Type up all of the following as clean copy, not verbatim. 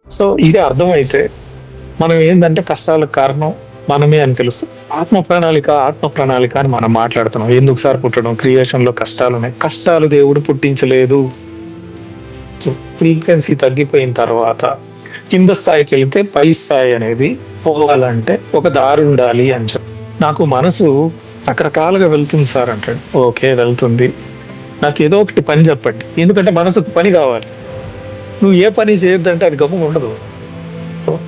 So ఇది అర్థమైతే మనం ఏందంటే కష్టాలకు కారణం మనమే అని తెలుస్తుంది. ఆత్మ ప్రణాళిక అని మనం మాట్లాడుతున్నాం. ఎందుకు సార్ పుట్టడం? క్రియేషన్‌లో కష్టాలున్నాయి. కష్టాలు దేవుడు పుట్టించలేదు. ఫ్రీక్వెన్సీ తగ్గిపోయిన తర్వాత కింద స్థాయికెళ్తే పై స్థాయి అనేది పోవాలంటే ఒక దారుండాలి అని నాకు మనసు రకరకాలుగా వెళ్తుంది సార్ అంటాడు. ఓకే. వెళ్తుంది. నాకేదో ఒకటి పని చెప్పండి. ఎందుకంటే మనసుకు పని కావాలి. నువ్వు ఏ పని చేయొద్దంటే అది గమ్మున ఉండదు.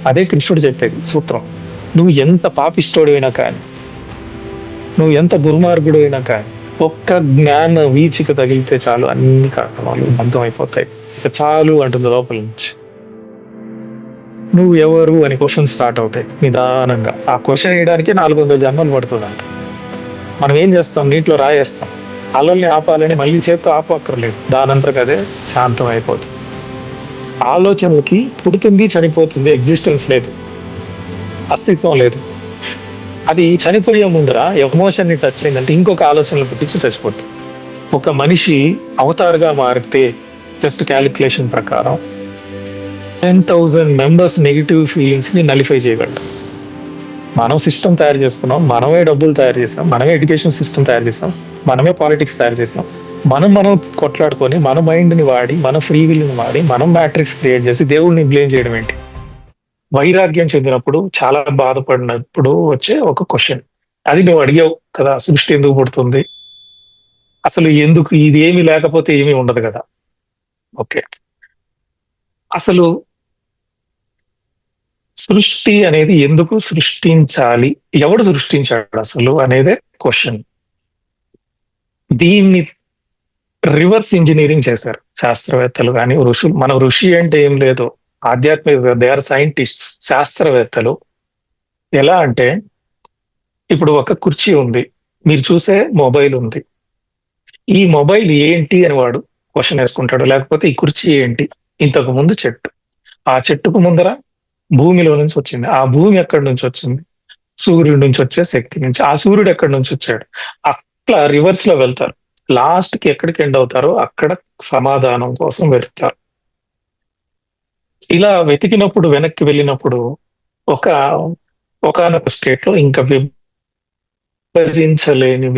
అదే కృష్ణుడు చెప్పేది సూత్రం. నువ్వు ఎంత పాపిష్టోడివైనా కానీ, నువ్వు ఎంత దుర్మార్గుడైనా కానీ, ఒక్క జ్ఞాన వీచిక తగిలితే చాలు అన్ని కార్యక్రమాలు అంతమైపోతాయి. ఇక చాలు అంటుంది లోపల నుంచి. నువ్వు ఎవరు అని క్వశ్చన్ స్టార్ట్ అవుతాయి నిదానంగా. ఆ క్వశ్చన్ వేయడానికి 400 జన్మలు పడుతుందంట. మనం ఏం చేస్తాం? నీటిలో రాయేస్తాం. అలల్ని ఆపాలని మళ్ళీ చేత్తో ఆపక్కర్లేదు. దానంతరకు అదే శాంతం అయిపోతుంది. ఆలోచనలకి పుడుతుంది, చనిపోతుంది. ఎగ్జిస్టెన్స్ లేదు. అస్తిత్వం లేదు. అది చనిపోయే ముందర ఎమోషన్‌ని టచ్ అయిందంటే ఇంకొక ఆలోచనలు పుట్టించి చచ్చిపోతుంది. ఒక మనిషి అవతార్‌గా మారితే జస్ట్ కాలిక్యులేషన్ ప్రకారం 10,000 మెంబర్స్ నెగెటివ్ ఫీలింగ్స్‌ని నలిఫై చేయగలడు. మనం సిస్టమ్ తయారు చేసుకున్నాం. మనమే డబ్బులు తయారు చేసాం. మనమే ఎడ్యుకేషన్ సిస్టమ్ తయారు చేసాం. మనమే పాలిటిక్స్ తయారు చేసాం. మనం కొట్లాడుకొని మన మైండ్‌ని వాడి, మన ఫ్రీ విల్‌ని వాడి, మనం మ్యాట్రిక్స్ క్రియేట్ చేసి దేవుడిని బ్లేమ్ చేయడం ఏంటి? వైరాగ్యం చెందినప్పుడు, చాలా బాధపడినప్పుడు వచ్చే ఒక క్వెషన్. అది నువ్వు అడిగావు కదా! సృష్టి ఎందుకు పుడుతుంది? అసలు ఎందుకు ఇది ఏమి లేకపోతే ఏమీ ఉండదు కదా! ఓకే. అసలు సృష్టి అనేది ఎందుకు సృష్టించాలి? ఎవడు సృష్టించాడు అసలు అనేదే క్వెషన్. దీన్ని రివర్స్ ఇంజినీరింగ్ చేశారు శాస్త్రవేత్తలు గాని, ఋషులు. మన ఋషి అంటే ఏం లేదు. ఆధ్యాత్మిక దే ఆర్ సైంటిస్ట్స్. శాస్త్రవేత్తలు. ఎలా అంటే ఇప్పుడు ఒక కుర్చీ ఉంది. మీరు చూసే మొబైల్ ఉంది. ఈ మొబైల్ ఏంటి అని వాడు క్వెషన్ వేసుకుంటాడు. లేకపోతే ఈ కుర్చీ ఏంటి? ఇంతకు ముందు చెట్టు. ఆ చెట్టుకు ముందర భూమిలో నుంచి వచ్చింది. ఆ భూమి ఎక్కడి నుంచి వచ్చింది? సూర్యుడి నుంచి వచ్చే శక్తి నుంచి. ఆ సూర్యుడు ఎక్కడి నుంచి వచ్చాడు? అట్లా రివర్స్ లో వెళ్తారు. లాస్ట్ కి ఎక్కడికి ఎండ్ అవుతారో అక్కడ సమాధానం కోసం వెతుకుతారు. ఇలా వెతికినప్పుడు వెనక్కి వెళ్ళినప్పుడు ఒక ఒకానొక స్టేట్ లో ఇంకా విభజించలేని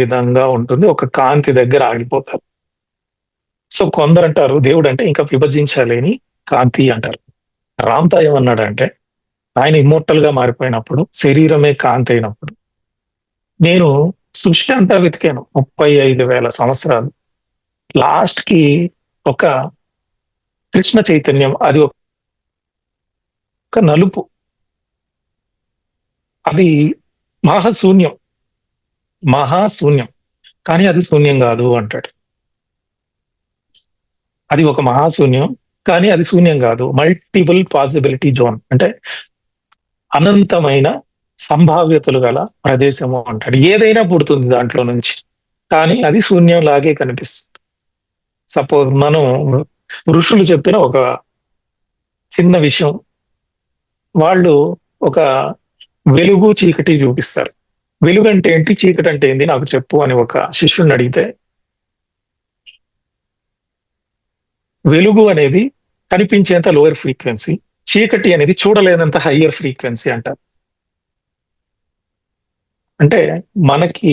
విధంగా ఉంటుంది. ఒక కాంతి దగ్గర ఆగిపోతారు. సో కొందరంటారు దేవుడు అంటే ఇంకా విభజించలేని కాంతి అంటారు. రామ్తా ఏమన్నాడంటే ఆయన ఇమ్మోర్టల్ గా మారిపోయినప్పుడు, శరీరమే కాంతి అయినప్పుడు, నేను సృష్టి అంతా వెతికాను 35,000 సంవత్సరాలు. లాస్ట్ కి ఒక కృష్ణ చైతన్యం, అది ఒక నలుపు, అది మహాశూన్యం. మహాశూన్యం. కానీ అది శూన్యం కాదు అంటాడు. అది ఒక మహాశూన్యం. కానీ అది శూన్యం కాదు. మల్టిపుల్ పాసిబిలిటీ జోన్ అంటే అనంతమైన సంభావ్యతలు గల ప్రదేశము అంటాడు. ఏదైనా పుడుతుంది దాంట్లో నుంచి. కానీ అది శూన్యం లాగే కనిపిస్తుంది. సపోజ్ మనం ఋషులు చెప్పిన ఒక చిన్న విషయం, వాళ్ళు ఒక వెలుగు చీకటి చూపిస్తారు. వెలుగు అంటే ఏంటి? చీకటి అంటే ఏంటి? నాకు చెప్పు అని ఒక శిష్యుడిని అడిగితే, వెలుగు అనేది కనిపించేంత లోయర్ ఫ్రీక్వెన్సీ, చీకటి అనేది చూడలేనంత హయ్యర్ ఫ్రీక్వెన్సీ అంటారు. అంటే మనకి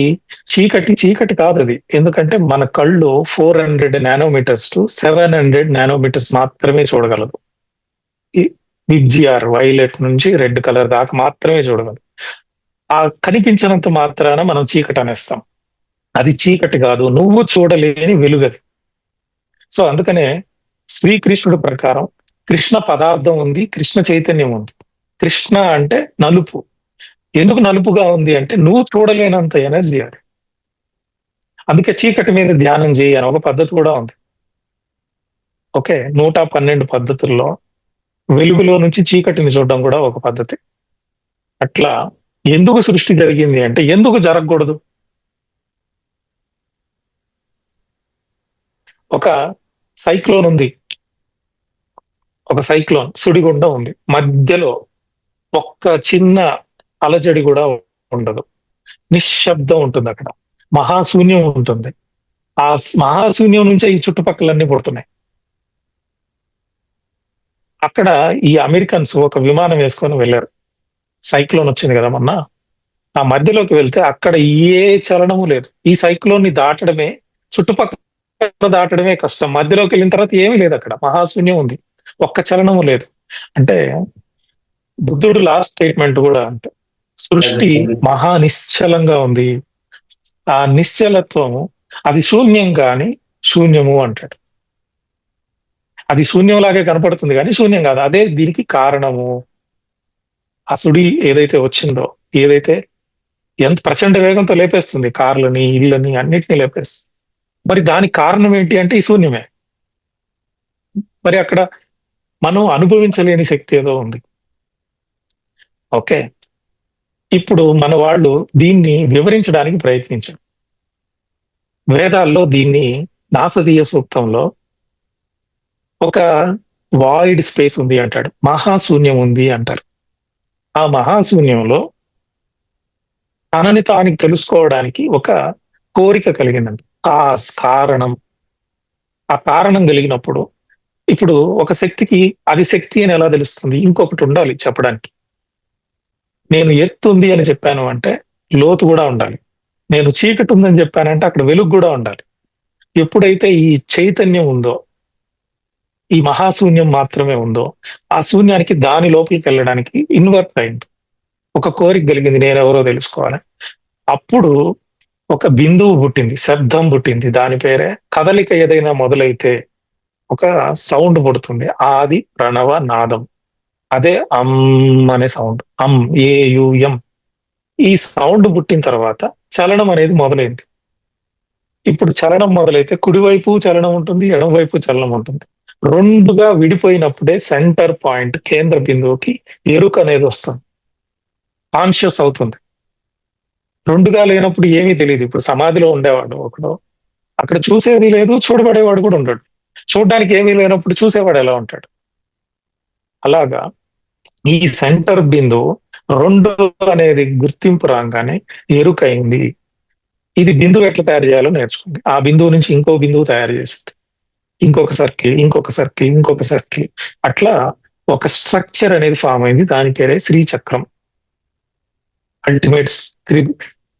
చీకటి చీకటి కాదు అది. ఎందుకంటే మన కళ్ళు 400 నానోమీటర్స్ టు 700 నానోమీటర్స్ మాత్రమే చూడగలదు. ఈ విబ్జిఆర్ వైలెట్ నుంచి రెడ్ కలర్ దాకా మాత్రమే చూడగలదు. ఆ కనిపించినంత మాత్రాన మనం చీకటి అనేస్తాం. అది చీకటి కాదు. నువ్వు చూడలేని వెలుగది. సో అందుకనే శ్రీకృష్ణుడు ప్రకారం కృష్ణ పదార్థం ఉంది, కృష్ణ చైతన్యం ఉంది. కృష్ణ అంటే నలుపు. ఎందుకు నలుపుగా ఉంది అంటే నువ్వు చూడలేనంత ఎనర్జీ అది. అందుకే చీకటి మీద ధ్యానం చేయి అని ఒక పద్ధతి కూడా ఉంది. ఓకే. 112 పద్ధతుల్లో వెలుగులో నుంచి చీకటిని చూడడం కూడా ఒక పద్ధతి. అట్లా ఎందుకు సృష్టి జరిగింది అంటే ఎందుకు జరగకూడదు? ఒక సైక్లోన్ ఉంది. ఒక సైక్లోన్ సుడిగుండం ఉంది. మధ్యలో ఒక్క చిన్న అలజడి కూడా ఉండదు. నిశ్శబ్దం ఉంటుంది అక్కడ. మహాశూన్యం ఉంటుంది. ఆ మహాశూన్యం నుంచే ఈ చుట్టుపక్కలన్నీ పుడుతున్నాయి. అక్కడ ఈ అమెరికన్స్ ఒక విమానం వేసుకొని వెళ్ళారు. సైక్లోన్ వచ్చింది కదా మొన్న. ఆ మధ్యలోకి వెళ్తే అక్కడ ఏ చలనము లేదు. ఈ సైక్లోన్ ని దాటడమే, చుట్టుపక్కల దాటడమే కష్టం. మధ్యలోకి వెళ్ళిన తర్వాత ఏమీ లేదు, అక్కడ మహాశూన్యం ఉంది. ఒక్క చలనము లేదు. అంటే బుద్ధుడు లాస్ట్ స్టేట్మెంట్ కూడా అంతే. సృష్టి మహా నిశ్చలంగా ఉంది. ఆ నిశ్చలత్వము అది శూన్యం కాని శూన్యము అంటాడు. అది శూన్యంలాగే కనపడుతుంది కానీ శూన్యం కాదు. అదే దీనికి కారణము. ఆ సుడి ఏదైతే వచ్చిందో, ఏదైతే ఎంత ప్రచండ వేగంతో లేపేస్తుంది కార్లని, ఇళ్ళని, అన్నిటినీ లేపేస్తుంది. మరి దానికి కారణం ఏంటి అంటే ఈ శూన్యమే. మరి అక్కడ మనం అనుభవించలేని శక్తి ఏదో ఉంది. ఓకే, ఇప్పుడు మన వాళ్ళు దీన్ని వివరించడానికి ప్రయత్నించారు. వేదాల్లో దీన్ని నాసదీయ సూక్తంలో ఒక వాయిడ్ స్పేస్ ఉంది అంటాడు, మహాశూన్యం ఉంది అంటారు. ఆ మహాశూన్యంలో తనని తానికి తెలుసుకోవడానికి ఒక కోరిక కలిగిందండి, కారణం. ఆ కారణం కలిగినప్పుడు ఇప్పుడు ఒక శక్తికి అది శక్తి అని ఎలా తెలుస్తుంది? ఇంకొకటి ఉండాలి చెప్పడానికి. నేను ఎత్తు ఉంది అని చెప్పాను అంటే లోతు కూడా ఉండాలి. నేను చీకటి ఉందని చెప్పానంటే అక్కడ వెలుగు కూడా ఉండాలి. ఎప్పుడైతే ఈ చైతన్యం ఉందో, ఈ మహాశూన్యం మాత్రమే ఉందో, ఆ శూన్యానికి దాని లోపలికి వెళ్ళడానికి ఇన్వర్ట్ అయింది. ఒక కోరిక కలిగింది, నేనెవరో తెలుసుకోవాలి. అప్పుడు ఒక బిందువు పుట్టింది, శబ్దం పుట్టింది. దాని పేరే కదలిక. ఏదైనా మొదలైతే ఒక సౌండ్ పుడుతుంది, ఆది ప్రణవ నాదం. అదే అమ్ అనే సౌండ్. ఏయుఎం. ఈ సౌండ్ పుట్టిన తర్వాత చలనం అనేది మొదలైంది. ఇప్పుడు చలనం మొదలైతే కుడివైపు చలనం ఉంటుంది, ఎడమవైపు చలనం ఉంటుంది. రెండుగా విడిపోయినప్పుడే సెంటర్ పాయింట్, కేంద్ర బిందువుకి ఎరుక అనేది వస్తుంది, కాన్షియస్ అవుతుంది. రెండుగా లేనప్పుడు ఏమీ తెలియదు. ఇప్పుడు సమాధిలో ఉండేవాడు ఒకడు, అక్కడ చూసేది లేదు, చూడబడేవాడు కూడా ఉండడు. చూడడానికి ఏమీ లేనప్పుడు చూసేవాడు ఎలా ఉంటాడు? అలాగా ఈ సెంటర్ బిందువు రెండు అనేది గుర్తింపు రాగానే ఎరుకైంది. ఇది బిందువు ఎట్లా తయారు చేయాలో నేర్చుకుంది. ఆ బిందువు నుంచి ఇంకో బిందువు తయారు చేస్తుంది, ఇంకొక సర్కిల్, ఇంకొక సర్కిల్, ఇంకొక సర్కిల్. అట్లా ఒక స్ట్రక్చర్ అనేది ఫామ్ అయింది. దాని పేరే శ్రీచక్రం. అల్టిమేట్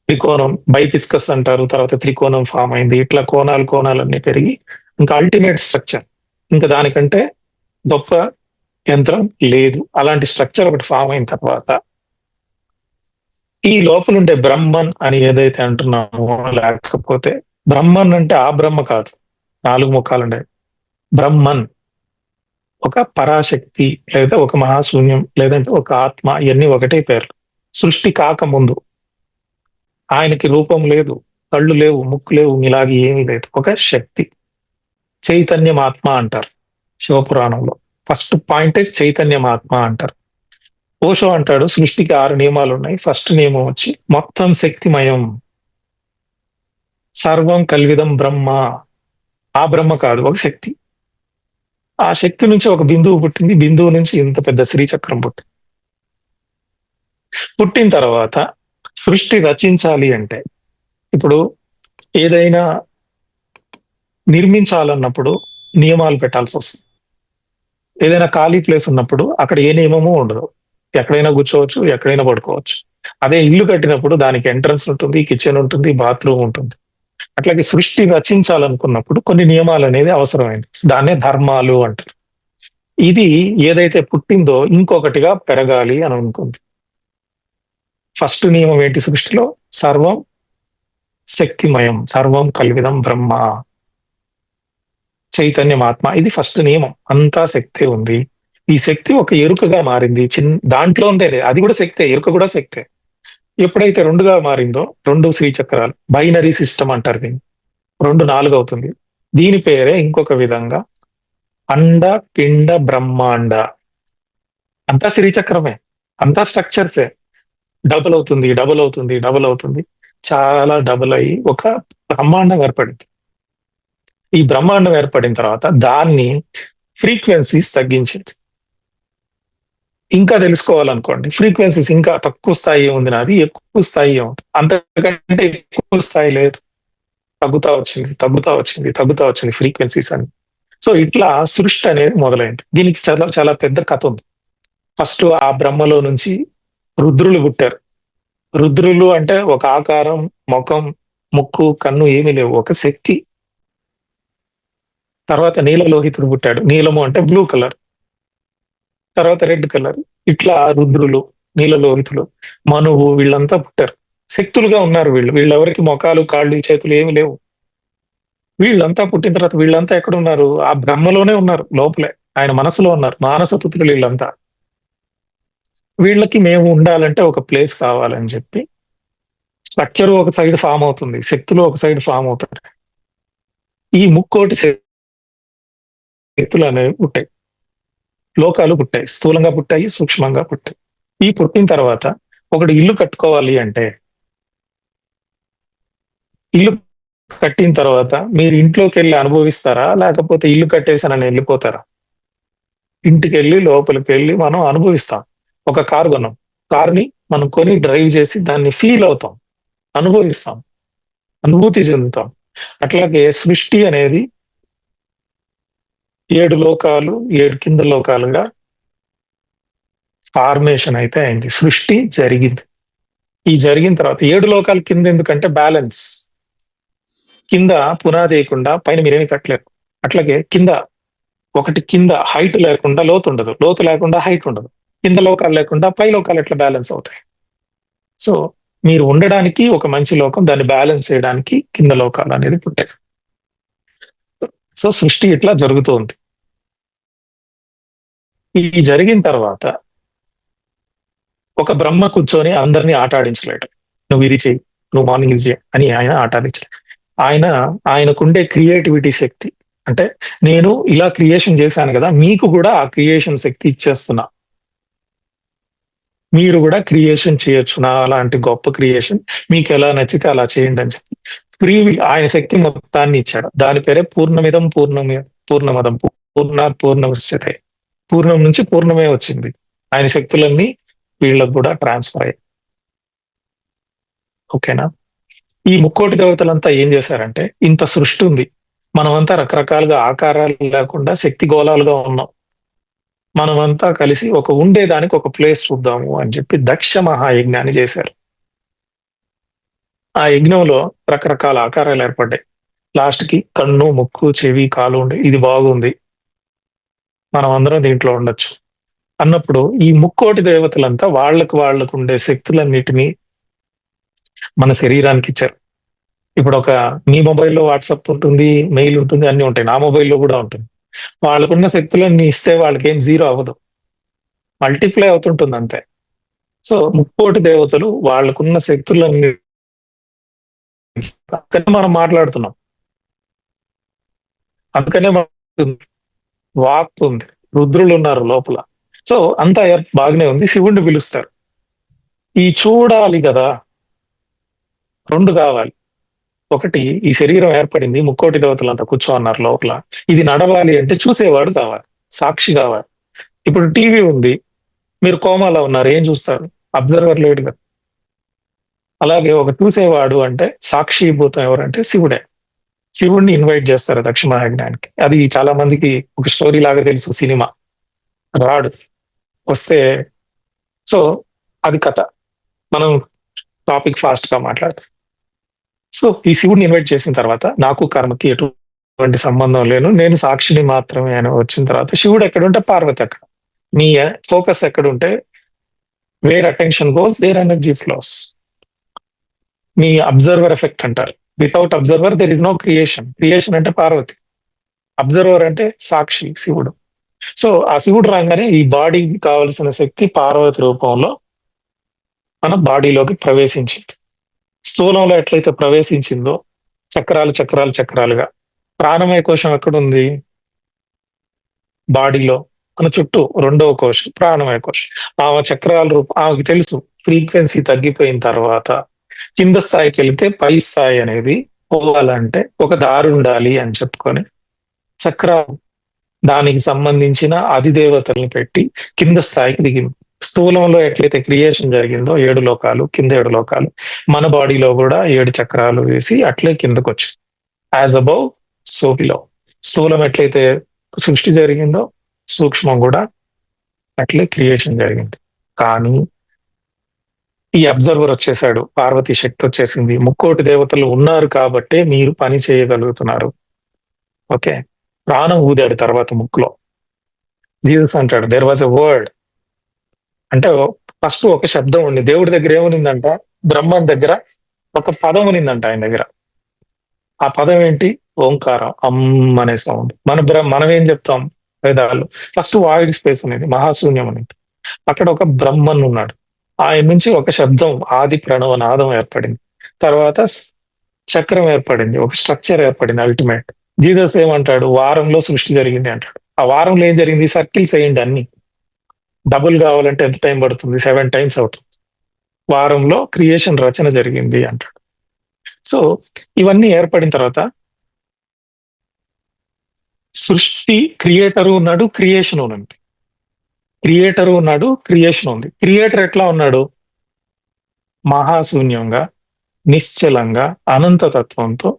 త్రికోణం, బైపిస్కస్ అంటారు. తర్వాత త్రికోణం ఫామ్ అయింది. ఇట్లా కోణాలు కోణాలన్నీ పెరిగి ఇంకా అల్టిమేట్ స్ట్రక్చర్. ఇంకా దానికంటే గొప్ప యంత్రం లేదు. అలాంటి స్ట్రక్చర్ ఒకటి ఫామ్ అయిన తర్వాత ఈ లోపలుండే బ్రహ్మన్ అని ఏదైతే అంటున్నామో, లేకపోతే బ్రహ్మన్ అంటే ఆ బ్రహ్మ కాదు, 4 ముఖాలుండే బ్రహ్మన్, ఒక పరాశక్తి, లేదా ఒక మహాశూన్యం, లేదంటే ఒక ఆత్మ. ఇవన్నీ ఒకటే పేర్లు. సృష్టి కాకముందు ఆయనకి రూపం లేదు, కళ్ళు లేవు, ముక్కు లేవు, ఇలాగే ఏమీ లేదు. ఒక శక్తి, చైతన్యం ఆత్మ అంటారు శివపురాణంలో. ఫస్ట్ పాయింటే చైతన్యం ఆత్మ అంటారు. ఓషో అంటాడు సృష్టికి 6 నియమాలు ఉన్నాయి. ఫస్ట్ నియమం వచ్చి మొత్తం శక్తిమయం, సర్వం కల్విదం బ్రహ్మ. ఆ బ్రహ్మ కాదు, ఒక శక్తి. ఆ శక్తి నుంచి ఒక బిందువు పుట్టింది, బిందువు నుంచి ఇంత పెద్ద శ్రీచక్రం పుట్టింది. పుట్టిన తర్వాత సృష్టి రచించాలి అంటే, ఇప్పుడు ఏదైనా నిర్మించాలన్నప్పుడు నియమాలు పెట్టాల్సి వస్తుంది. ఏదైనా ఖాళీ ప్లేస్ ఉన్నప్పుడు అక్కడ ఏ నియమము ఉండదు, ఎక్కడైనా కూర్చోవచ్చు, ఎక్కడైనా పడుకోవచ్చు. అదే ఇల్లు కట్టినప్పుడు దానికి ఎంట్రన్స్ ఉంటుంది, కిచెన్ ఉంటుంది, బాత్రూమ్ ఉంటుంది. అట్లాగే సృష్టి రచించాలనుకున్నప్పుడు కొన్ని నియమాలు అనేది అవసరమైంది. దాన్నే ధర్మాలు అంటారు. ఇది ఏదైతే పుట్టిందో ఇంకొకటిగా పెరగాలి అని అనుకుంది. ఫస్ట్ నియమం ఏంటి సృష్టిలో? సర్వం శక్తిమయం, సర్వం కల్విదం బ్రహ్మ, చైతన్యం ఆత్మ. ఇది ఫస్ట్ నియమం. అంతా శక్తే ఉంది. ఈ శక్తి ఒక ఎరుకగా మారింది. దాంట్లో ఉండేది అది కూడా శక్తే, ఎరుక కూడా శక్తే. ఎప్పుడైతే రెండుగా మారిందో, 2 శ్రీచక్రాలు, బైనరీ సిస్టమ్ అంటారు దీన్ని. 2 4 అవుతుంది. దీని పేరే ఇంకొక విధంగా అండ పిండ బ్రహ్మాండ. అంతా శ్రీచక్రమే, అంతా స్ట్రక్చర్సే. డబుల్ అవుతుంది, డబుల్ అవుతుంది, డబుల్ అవుతుంది, చాలా డబుల్ అయ్యి ఒక బ్రహ్మాండం ఏర్పడింది. ఈ బ్రహ్మాండం ఏర్పడిన తర్వాత దాన్ని ఫ్రీక్వెన్సీస్ తగ్గించింది. ఇంకా తెలుసుకోవాలనుకోండి, ఫ్రీక్వెన్సీస్ ఇంకా తక్కువ స్థాయి ఉంది, నాది ఎక్కువ స్థాయి ఉంది. అంతకంటే ఎక్కువ స్థాయి లేదు. తగ్గుతా వచ్చింది, తగ్గుతా వచ్చింది, తగ్గుతా వచ్చింది ఫ్రీక్వెన్సీస్ అని. సో ఇట్లా సృష్టి అనేది మొదలైంది. దీనికి చాలా చాలా పెద్ద కథ ఉంది. ఫస్ట్ ఆ బ్రహ్మలో నుంచి రుద్రులు పుట్టారు. రుద్రులు అంటే ఒక ఆకారం, ముఖం, ముక్కు, కన్ను ఏమీ లేవు. ఒక శక్తి. తర్వాత నీలలోహితుడు పుట్టాడు. నీలము అంటే బ్లూ కలర్. తర్వాత రెడ్ కలర్. ఇట్లా రుద్రులు, నీలలోహితులు, మనువు వీళ్ళంతా పుట్టారు. శక్తులుగా ఉన్నారు వీళ్ళు. వీళ్ళెవరికి మొఖాలు, కాళ్ళు, చేతులు ఏమి లేవు. వీళ్ళంతా పుట్టిన తర్వాత వీళ్ళంతా ఎక్కడున్నారు? ఆ బ్రహ్మలోనే ఉన్నారు లోపలే. ఆయన మనసులో ఉన్నారు. మానస పుత్రులు వీళ్ళంతా. వీళ్ళకి మేము ఉండాలంటే ఒక ప్లేస్ కావాలని చెప్పి స్ట్రక్చర్ ఒక సైడ్ ఫామ్ అవుతుంది. శక్తులు ఒక సైడ్ ఫామ్ అవుతారు. ఈ ముక్కోటి శక్తులు అనేవి పుట్టాయి. లోకాలు పుట్టాయి. స్థూలంగా పుట్టాయి, సూక్ష్మంగా పుట్టాయి. ఈ పుట్టిన తర్వాత ఒకడు ఇల్లు కట్టుకోవాలి అంటే ఇల్లు కట్టిన తర్వాత మీరు ఇంట్లోకి వెళ్ళి అనుభవిస్తారా? లేకపోతే ఇల్లు కట్టేసానని వెళ్ళిపోతారా? ఇంటికి వెళ్ళి లోపలికి వెళ్ళి మనం అనుభవిస్తాం. ఒక కారు కొన్నాం. కార్ని మనం కొని డ్రైవ్ చేసి దాన్ని ఫీల్ అవుతాం, అనుభవిస్తాం, అనుభూతి చెందుతాం. అట్లాగే సృష్టి అనేది 7 లోకాలు, 7 కింద లోకాలుగా ఫార్మేషన్ అయితే అయింది. సృష్టి జరిగింది. ఈ జరిగిన తర్వాత 7 లోకాల కింద ఎందుకంటే బ్యాలెన్స్. కింద పునాది వేయకుండా పైన మీరేమి కట్టలేరు. అట్లాగే కింద హైట్ లేకుండా లోతు ఉండదు. లోతు లేకుండా హైట్ ఉండదు. కింద లోకాలు లేకుండా పై లోకాలు ఎట్లా బ్యాలెన్స్ అవుతాయి? సో మీరు ఉండడానికి ఒక మంచి లోకం, దాన్ని బ్యాలెన్స్ చేయడానికి కింద లోకాలు అనేది పుట్టాయి. సో సృష్టి ఇట్లా జరుగుతుంది. ఈ జరిగిన తర్వాత ఒక బ్రహ్మ కూర్చొని అందరినీ ఆట ఆడించలేడు. నువ్వు ఇది చెయ్యి, నువ్వు మార్నింగ్ ఇది చేయి అని ఆయన ఆట ఆడించలేడు. ఆయనకుండే క్రియేటివిటీ శక్తి. అంటే నేను ఇలా క్రియేషన్ చేశాను కదా, మీకు కూడా ఆ క్రియేషన్ శక్తి ఇచ్చేస్తున్నా. మీరు కూడా క్రియేషన్ చేయొచ్చు. నా అలాంటి గొప్ప క్రియేషన్ మీకు ఎలా నచ్చితే అలా చేయండి అని చెప్పి ఫ్రీ విల్ ఆయన శక్తి మొత్తాన్ని ఇచ్చాడు. దాని పేరే పూర్ణమిదం పూర్ణమదం పూర్ణముచ్యతే. పూర్ణం నుంచి పూర్ణమే వచ్చింది. ఆయన శక్తులన్నీ వీళ్ళకు కూడా ట్రాన్స్ఫర్ అయ్యాయి. ఓకేనా? ఈ ముక్కోటి దేవతలంతా ఏం చేశారంటే, ఇంత సృష్టి ఉంది, మనమంతా రకరకాలుగా ఆకారాలు లేకుండా శక్తి గోళాలుగా ఉన్నాం. మనమంతా కలిసి ఉండేదానికి ఒక ప్లేస్ చూద్దాము అని చెప్పి దక్ష మహాయజ్ఞాన్ని చేశారు. ఆ యజ్ఞంలో రకరకాల ఆకారాలు ఏర్పడ్డాయి. లాస్ట్ కి కన్ను, ముక్కు, చెవి, కాలు ఉండే ఇది బాగుంది, మనం అందరం దీంట్లో ఉండొచ్చు అన్నప్పుడు ఈ ముక్కోటి దేవతలంతా వాళ్ళకు ఉండే శక్తులన్నిటినీ మన శరీరానికి ఇచ్చారు. ఇప్పుడు మీ మొబైల్లో వాట్సాప్ ఉంటుంది, మెయిల్ ఉంటుంది, అన్ని ఉంటాయి. నా మొబైల్లో కూడా ఉంటుంది. వాళ్ళకున్న శక్తులన్నీ ఇస్తే వాళ్ళకి ఏం జీరో అవ్వదు, మల్టిప్లై అవుతుంటుంది అంతే. సో ముక్కోటి దేవతలు వాళ్ళకున్న శక్తులన్నీ మనం మాట్లాడుతున్నాం. అందుకనే వాక్ ఉంది, రుద్రులు ఉన్నారు లోపల. సో అంతా బాగానే ఉంది. శివుణ్ణి పిలుస్తారు. ఈ చూడాలి కదా, 2 కావాలి. ఒకటి, ఈ శరీరం ఏర్పడింది, ముక్కోటి దేవతలంతా కూర్చోన్నారు లోపల. ఇది నడవాలి అంటే చూసేవాడు కావాలి, సాక్షి కావాలి. ఇప్పుడు టీవీ ఉంది, మీరు కోమాలో ఉన్నారు, ఏం చూస్తారు? అబ్జర్వర్ లేడు కదా. అలాగే ఒక చూసేవాడు అంటే సాక్షిభూతం ఎవరంటే శివుడే. శివుడిని ఇన్వైట్ చేస్తారు దక్ష మహాయజ్ఞానికి. అది చాలా మందికి ఒక స్టోరీ లాగా తెలుసు. సినిమా రాడు వస్తే, సో అది కథ. మనం టాపిక్ ఫాస్ట్ గా మాట్లాడతాం. సో ఈ శివుడిని ఇన్వైట్ చేసిన తర్వాత నాకు కర్మకి ఎటువంటి సంబంధం లేను, నేను సాక్షిని మాత్రమే అని వచ్చిన తర్వాత శివుడు ఎక్కడుంటే పార్వతి అక్కడ. మీ ఫోకస్ ఎక్కడుంటే where attention goes there energy flows. మీ అబ్జర్వర్ ఎఫెక్ట్ అంటారు. Without observer there is no creation. Creation అంటే పార్వతి, అబ్జర్వర్ అంటే సాక్షి శివుడు. సో ఆ శివుడు రాగానే ఈ బాడీకి కావలసిన శక్తి పార్వతి రూపంలో మన బాడీలోకి ప్రవేశించింది. స్థూలంలో ఎట్లయితే ప్రవేశించిందో చక్రాలుగా, ప్రాణమయ కోశం ఎక్కడుంది? బాడీలో మన చుట్టూ 2వ కోశం ప్రాణమయ కోశం. ఆమె చక్రాల ఆమెకు తెలుసు ఫ్రీక్వెన్సీ తగ్గిపోయిన తర్వాత కింద స్థాయికి వెళితే పై స్థాయి అనేది పోవాలంటే ఒక దారి ఉండాలి అని చెప్పుకొని చక్రాలు దానికి సంబంధించిన అధిదేవతల్ని పెట్టి కింద స్థాయికి దిగింది. స్థూలంలో ఎట్లయితే క్రియేషన్ జరిగిందో 7 లోకాలు, కింద 7 లోకాలు, మన బాడీలో కూడా 7 చక్రాలు వేసి అట్లే కిందకు వచ్చి యాజ్ అబౌవ్ సో బిలో. స్థూలం ఎట్లయితే సృష్టి జరిగిందో సూక్ష్మం కూడా అట్లే క్రియేషన్ జరిగింది. కానీ ఈ అబ్జర్వర్ వచ్చేసాడు, పార్వతి శక్తి వచ్చేసింది, ముక్కోటి దేవతలు ఉన్నారు కాబట్టే మీరు పని చేయగలుగుతున్నారు. ఓకే, ప్రాణం ఊదాడు తర్వాత ముక్కులో. జీసస్ అంటాడు దేర్ వాజ్ ఎ వర్డ్. అంటే ఫస్ట్ ఒక శబ్దం ఉంది. దేవుడి దగ్గర ఏమునిందంట? బ్రహ్మం దగ్గర ఒక పదం ఉనిందంట ఆయన దగ్గర. ఆ పదం ఏంటి? ఓంకారం, అమ్ అనే సౌండ్. మనం ఏం చెప్తాం వేదాలు? ఫస్ట్ వాయిడ్ స్పేస్ అనేది, మహాశూన్యం అనేది. అక్కడ ఒక బ్రహ్మన్ ఉన్నాడు. ఆయన నుంచి ఒక శబ్దం, ఆది ప్రణవ నాదం ఏర్పడింది. తర్వాత చక్రం ఏర్పడింది, ఒక స్ట్రక్చర్ ఏర్పడింది అల్టిమేట్. జీసస్ ఏమంటాడు? వారంలో సృష్టి జరిగింది అంటాడు. ఆ వారంలో ఏం జరిగింది? సర్కిల్స్ వేయండి అన్ని. డబుల్ కావాలంటే ఎంత టైం పడుతుంది? 7 times అవుతుంది. వారంలో క్రియేషన్ రచన జరిగింది అంటాడు. సో ఇవన్నీ ఏర్పడిన తర్వాత సృష్టి, క్రియేటర్ ఉన్నాడు, క్రియేషన్ ఉంది. క్రియేటర్ ఉన్నాడు, క్రియేషన్ ఉంది. క్రియేటర్ ఎట్లా ఉన్నాడు? మహాశూన్యంగా, నిశ్చలంగా, అనంత తత్వంతో,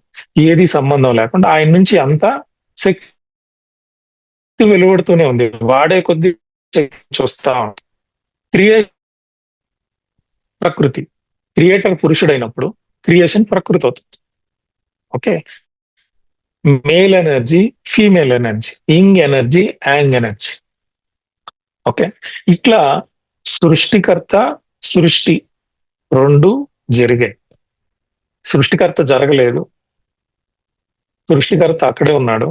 ఏది సంబంధం లేకుండా ఆయన నుంచి అంతా శక్తి వెలువడుతూనే ఉంది. వాడే కొద్ది చూస్తా ఉంది. క్రియే ప్రకృతి. క్రియేటర్ పురుషుడైనప్పుడు క్రియేషన్ ప్రకృతి అవుతుంది. Okay, male energy, female energy, yin energy, yang energy. Okay, ఇట్లా సృష్టికర్త, సృష్టి రెండు జరిగాయి. సృష్టికర్త జరగలేదు, సృష్టికర్త అక్కడే ఉన్నాడు,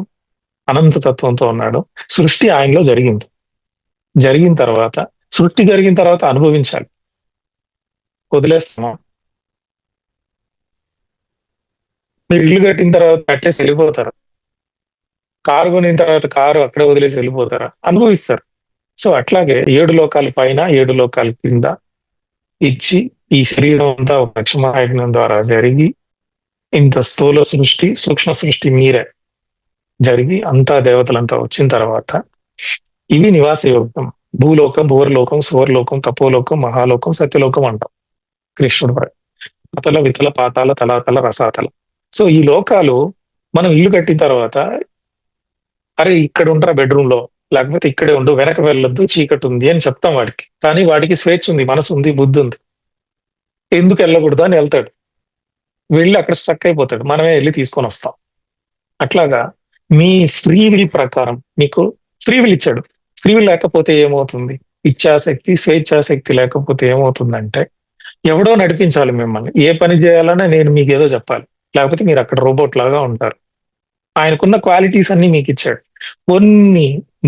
అనంత తత్వంతో ఉన్నాడు. సృష్టి ఆయనలో జరిగింది. జరిగిన తర్వాత, సృష్టి జరిగిన తర్వాత అనుభవించాలి. వదిలేస్తామా? మీరు ఇల్లు కట్టిన తర్వాత కట్టేసి వెళ్ళిపోతారా? కారు కొనిన తర్వాత కారు అక్కడే వదిలేసి వెళ్ళిపోతారా? అనుభవిస్తారు. సో అట్లాగే 7 లోకాల పైన 7 లోకాల కింద ఇచ్చి, ఈ శరీరం అంతా ఒక లక్ష్మయజ్ఞం ద్వారా జరిగి, ఇంత స్థూల సృష్టి, సూక్ష్మ సృష్టి మీరే జరిగి, అంతా దేవతలంతా వచ్చిన తర్వాత ఇవి నివాస యోగం. భూలోకం, భూవర్లోకం, సువర్లోకం, తపోలోకం, మహాలోకం, సత్యలోకం అంటాం కృష్ణుడు. అతల, వితల, పాతాల, తలాతల, రసాతల. సో ఈ లోకాలు మనం ఇల్లు కట్టిన తర్వాత, అరే ఇక్కడ ఉంటారా బెడ్రూమ్ లో, లేకపోతే ఇక్కడే ఉండు, వెనక వెళ్ళొద్దు, చీకటి ఉంది అని చెప్తాం వాడికి. కానీ వాడికి స్వేచ్ఛ ఉంది, మనసు ఉంది, బుద్ధి ఉంది. ఎందుకు వెళ్ళకూడదు అని వెళ్తాడు. వెళ్ళి అక్కడ స్ట్రక్ అయిపోతాడు, మనమే వెళ్ళి తీసుకొని వస్తాం. అట్లాగా మీ ఫ్రీ విల్ ప్రకారం మీకు ఫ్రీ విల్ ఇచ్చాడు. ఫ్రీ విల్ లేకపోతే ఏమవుతుంది? ఇచ్ఛాశక్తి, స్వేచ్ఛాశక్తి లేకపోతే ఏమవుతుందంటే, ఎవడో నడిపించాలి మిమ్మల్ని. ఏ పని చేయాలన్నా నేను మీకు ఏదో చెప్పాలి, లేకపోతే మీరు అక్కడ రోబోట్ లాగా ఉంటారు. ఆయనకున్న క్వాలిటీస్ అన్ని మీకు ఇచ్చాడు. కొన్ని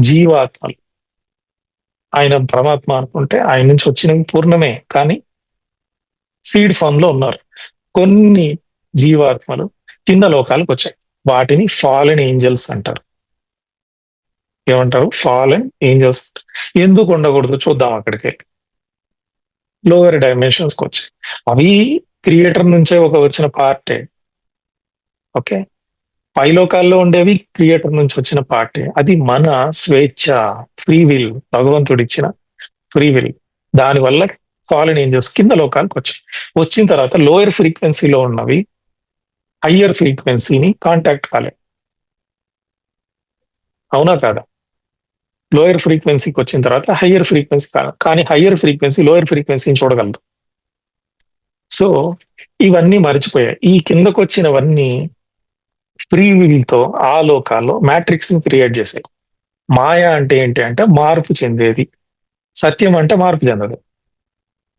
జీవాత్మలు, ఆయన పరమాత్మ అనుకుంటే ఆయన నుంచి వచ్చినవి పూర్ణమే, కానీ సీడ్ ఫామ్ లో ఉన్నారు. కొన్ని జీవాత్మలు కింద లోకాలకు వచ్చాయి. వాటిని ఫాలెన్ ఏంజల్స్ అంటారు. ఏమంటారు? Fallen angels. ఎందుకు ఉండకూడదు చూద్దాం. అక్కడికి వెళ్ళి లోవర్ డైమెన్షన్స్ కి వచ్చాయి. అవి క్రియేటర్ నుంచే వచ్చిన పార్టే. ఓకే, పై లోకాల్లో ఉండేవి క్రియేటర్ నుంచి వచ్చిన పార్టే. అది మన స్వేచ్ఛ, ఫ్రీ విల్, భగవంతుడు ఇచ్చిన ఫ్రీ విల్. దానివల్ల ఫాలెన్ ఏంజల్స్ కింద లోకాలకు వచ్చాయి. వచ్చిన తర్వాత లోయర్ ఫ్రీక్వెన్సీలో ఉన్నవి హయ్యర్ ఫ్రీక్వెన్సీని కాంటాక్ట్ కాలే. అవునా కాదా? లోయర్ ఫ్రీక్వెన్సీకి వచ్చిన తర్వాత హయ్యర్ ఫ్రీక్వెన్సీ కాదు, కానీ హయ్యర్ ఫ్రీక్వెన్సీ లోయర్ ఫ్రీక్వెన్సీని చూడగలదు. సో ఇవన్నీ మర్చిపోయాయి. ఈ కిందకు వచ్చినవన్నీ ఫ్రీ విల్ తో ఆ లోకాల్లో మ్యాట్రిక్స్ ని క్రియేట్ చేశాయి. మాయ అంటే ఏంటి అంటే మార్పు చెందేది. సత్యం అంటే మార్పు చెందదు.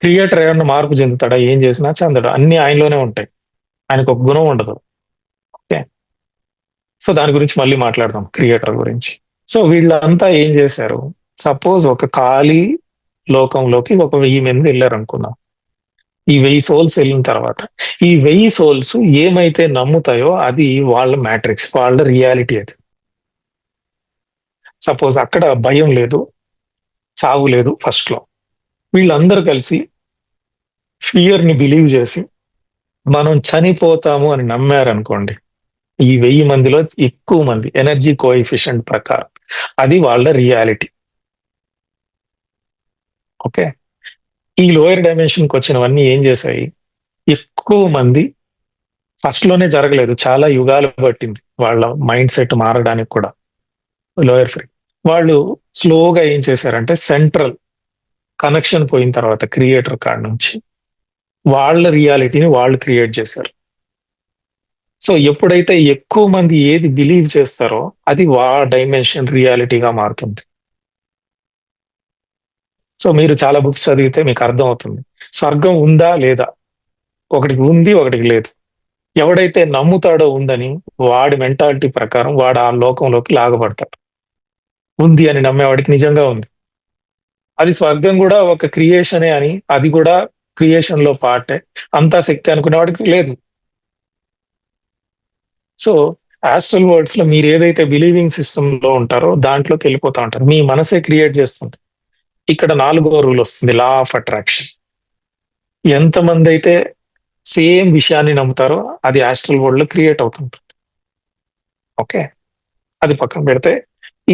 క్రియేటర్ ఏమన్నా మార్పు చెందుతాడా? ఏం చేసినా చెందడు. అన్ని ఆయనలోనే ఉంటాయి. ఆయనకు ఒక గుణం ఉండదు. ఓకే, సో దాని గురించి మళ్ళీ మాట్లాడదాం, క్రియేటర్ గురించి. సో వీళ్ళంతా ఏం చేశారు? సపోజ్ ఒక ఖాళీ లోకంలోకి ఒక 1000 మంది వెళ్ళారు అనుకుందాం. ఈ 1000 సోల్స్ వెళ్ళిన తర్వాత ఈ 1000 సోల్స్ ఏమైతే నమ్ముతాయో అది వాళ్ళ మ్యాట్రిక్స్, వాళ్ళ రియాలిటీ. అది సపోజ్ అక్కడ భయం లేదు, చావు లేదు ఫస్ట్ లో. వీళ్ళందరూ కలిసి ఫియర్ ని బిలీవ్ చేసి మనం చనిపోతాము అని నమ్మారనుకోండి, ఈ 1000 మందిలో ఎక్కువ మంది ఎనర్జీ కోఎఫిషియంట్ ప్రకారం అది వాళ్ళ రియాలిటీ. ఓకే, ఈ లోయర్ డైమెన్షన్కి వచ్చినవన్నీ ఏం చేశాయి? ఎక్కువ మంది ఫస్ట్ లోనే జరగలేదు, చాలా యుగాలు పట్టింది వాళ్ళ మైండ్ సెట్ మారడానికి కూడా. Lower free. వాళ్ళు స్లోగా ఏం చేశారంటే సెంట్రల్ కనెక్షన్ పోయిన తర్వాత క్రియేటర్ కాడ నుంచి వాళ్ళ రియాలిటీని వాళ్ళు క్రియేట్ చేశారు. సో ఎప్పుడైతే ఎక్కువ మంది ఏది బిలీవ్ చేస్తారో అది డైమెన్షన్ రియాలిటీగా మారుతుంది. సో మీరు చాలా బుక్స్ చదివితే మీకు అర్థం అవుతుంది స్వర్గం ఉందా లేదా, ఒకటికి ఉంది ఒకటికి లేదు. ఎవడైతే నమ్ముతాడో ఉందని వాడి మెంటాలిటీ ప్రకారం వాడు ఆ లోకంలోకి లాగబడతాడు. ఉంది అని నమ్మేవాడికి నిజంగా ఉంది. అది స్వర్గం కూడా ఒక క్రియేషనే అని, అది కూడా క్రియేషన్ లో పార్టే, అంతా శక్తి అనుకునేవాడికి లేదు. సో ఆస్ట్రల్ వర్డ్స్ లో మీరు ఏదైతే బిలీవింగ్ సిస్టమ్ లో ఉంటారో దాంట్లోకి వెళ్ళిపోతా ఉంటారు. మీ మనసే క్రియేట్ చేస్తుంది. ఇక్కడ 4వ రూల్ వస్తుంది, లా ఆఫ్ అట్రాక్షన్. ఎంతమంది అయితే సేమ్ విషయాన్ని నమ్ముతారో అది ఆస్ట్రల్ వరల్డ్ లో క్రియేట్ అవుతుంటుంది. ఓకే, అది పక్కన పెడితే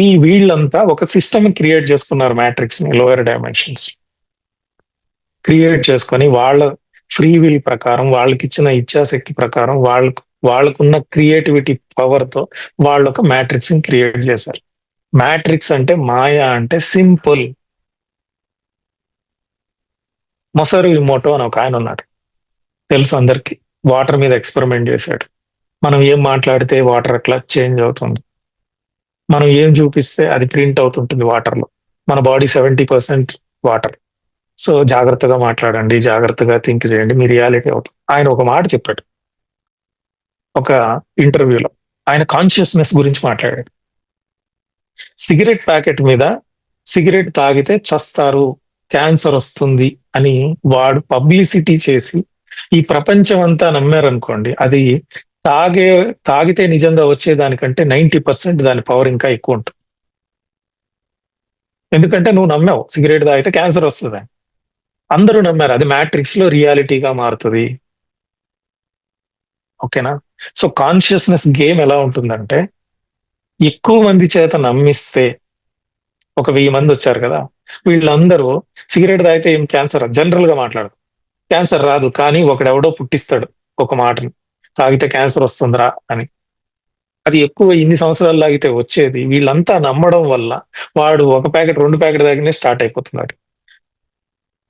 ఈ వీళ్ళంతా ఒక సిస్టమ్ క్రియేట్ చేసుకున్నారు, మ్యాట్రిక్స్ ని లోయర్ డైమెన్షన్స్ క్రియేట్ చేసుకొని వాళ్ళ ఫ్రీ విల్ ప్రకారం, వాళ్ళకి ఇచ్చిన ఇచ్ఛాశక్తి ప్రకారం, వాళ్ళకున్న క్రియేటివిటీ పవర్ తో వాళ్ళు ఒక మ్యాట్రిక్స్ ని క్రియేట్ చేశారు. మ్యాట్రిక్స్ అంటే మాయా అంటే సింపుల్. మొసరు ఇమోటో అని ఒక ఆయన ఉన్నాడు, తెలుసు అందరికి. వాటర్ మీద ఎక్స్పెరిమెంట్ చేశాడు. మనం ఏం మాట్లాడితే వాటర్ అట్లా చేంజ్ అవుతుంది, మనం ఏం చూపిస్తే అది ప్రింట్ అవుతుంటుంది వాటర్ లో. మన బాడీ 70% వాటర్. సో జాగ్రత్తగా మాట్లాడండి, జాగ్రత్తగా థింక్ చేయండి, మీ రియాలిటీ అవుతుంది. ఆయన ఒక మాట చెప్పాడు ఒక ఇంటర్వ్యూలో. ఆయన కాన్షియస్నెస్ గురించి మాట్లాడాడు. సిగరెట్ ప్యాకెట్ మీద సిగరెట్ తాగితే చస్తారు, క్యాన్సర్ వస్తుంది అని వాడు పబ్లిసిటీ చేసి ఈ ప్రపంచం అంతా నమ్మారనుకోండి, అది తాగితే నిజంగా వచ్చేదానికంటే 90% దాని పవర్ ఇంకా ఎక్కువ ఉంటుంది. ఎందుకంటే నువ్వు నమ్మావు సిగరెట్ తాగితే క్యాన్సర్ వస్తుంది, అందరూ నమ్మారు, అది మ్యాట్రిక్స్ లో రియాలిటీగా మారుతుంది. ఓకేనా? సో కాన్షియస్నెస్ గేమ్ ఎలా ఉంటుందంటే, ఎక్కువ మంది చేత నమ్మిస్తే, ఒక 1000 మంది వచ్చారు కదా, వీళ్ళందరూ సిగరెట్ తాగితే ఏం క్యాన్సర్ జనరల్ గా మాట్లాడు, క్యాన్సర్ రాదు, కానీ ఒకడెవడో పుట్టిస్తాడు ఒక మాటని, తాగితే క్యాన్సర్ వస్తుందిరా అని. అది ఎక్కువ ఇన్ని సంవత్సరాలు లాగితే వచ్చేది. వీళ్ళంతా నమ్మడం వల్ల వాడు ఒక ప్యాకెట్ 2 ప్యాకెట్ తాగినే స్టార్ట్ అయిపోతున్నాడు.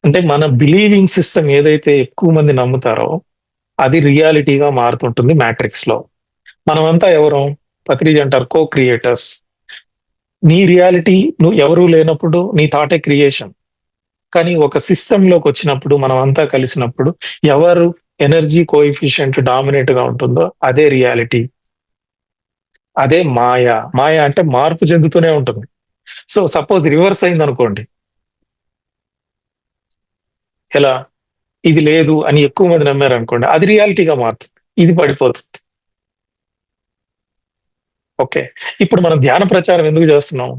అంటే మన బిలీవింగ్ సిస్టమ్ ఏదైతే ఎక్కువ మంది నమ్ముతారో అది రియాలిటీగా మారుతుంటుంది మ్యాట్రిక్స్ లో. మనమంతా ఎవరు? పత్రిజీ అంటారు కో క్రియేటర్స్. నీ రియాలిటీ నువ్వు ఎవరూ లేనప్పుడు నీ థాటే క్రియేషన్. కానీ ఒక సిస్టమ్ లోకి వచ్చినప్పుడు, మనం అంతా కలిసినప్పుడు ఎవరు ఎనర్జీ కోఎఫిషియంట్ డామినేట్ గా ఉంటుందో అదే రియాలిటీ, అదే మాయా. మాయా అంటే మార్పు చెందుతూనే ఉంటుంది. సో సపోజ్ రివర్స్ అయింది అనుకోండి, ఎలా? ఇది లేదు అని ఎక్కువ మంది నమ్మారు అనుకోండి, అది రియాలిటీగా మారుతుంది, ఇది పడిపోతుంది. ఓకే, ఇప్పుడు మనం ధ్యాన ప్రచారం ఎందుకు చేస్తున్నాం,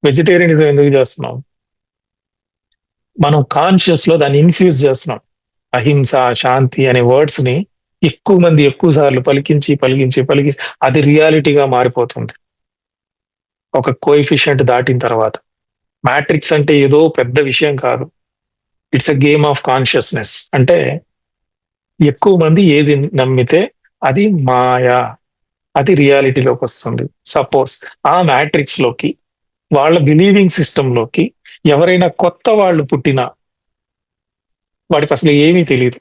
వెజిటేరియనిజం ఎందుకు చేస్తున్నాం? మనం కాన్షియస్ లో దాన్ని ఇన్ఫ్యూజ్ చేస్తున్నాం. అహింస, శాంతి అనే వర్డ్స్ ని ఎక్కువ మంది ఎక్కువ సార్లు పలికించి పలికించి పలికించి అది రియాలిటీగా మారిపోతుంది ఒక కోఎఫిషియంట్ దాటిన తర్వాత. మ్యాట్రిక్స్ అంటే ఏదో పెద్ద విషయం కాదు, it's a game of consciousness. అంటే ఎక్కువ మంది ఏది నమ్మితే అది మాయా, అది రియాలిటీలోకి వస్తుంది. సపోజ్ ఆ మ్యాట్రిక్స్ లోకి, వాళ్ళ బిలీవింగ్ సిస్టమ్ లోకి ఎవరైనా కొత్త వాళ్ళు పుట్టినా, వాడికి అసలు ఏమీ తెలియదు,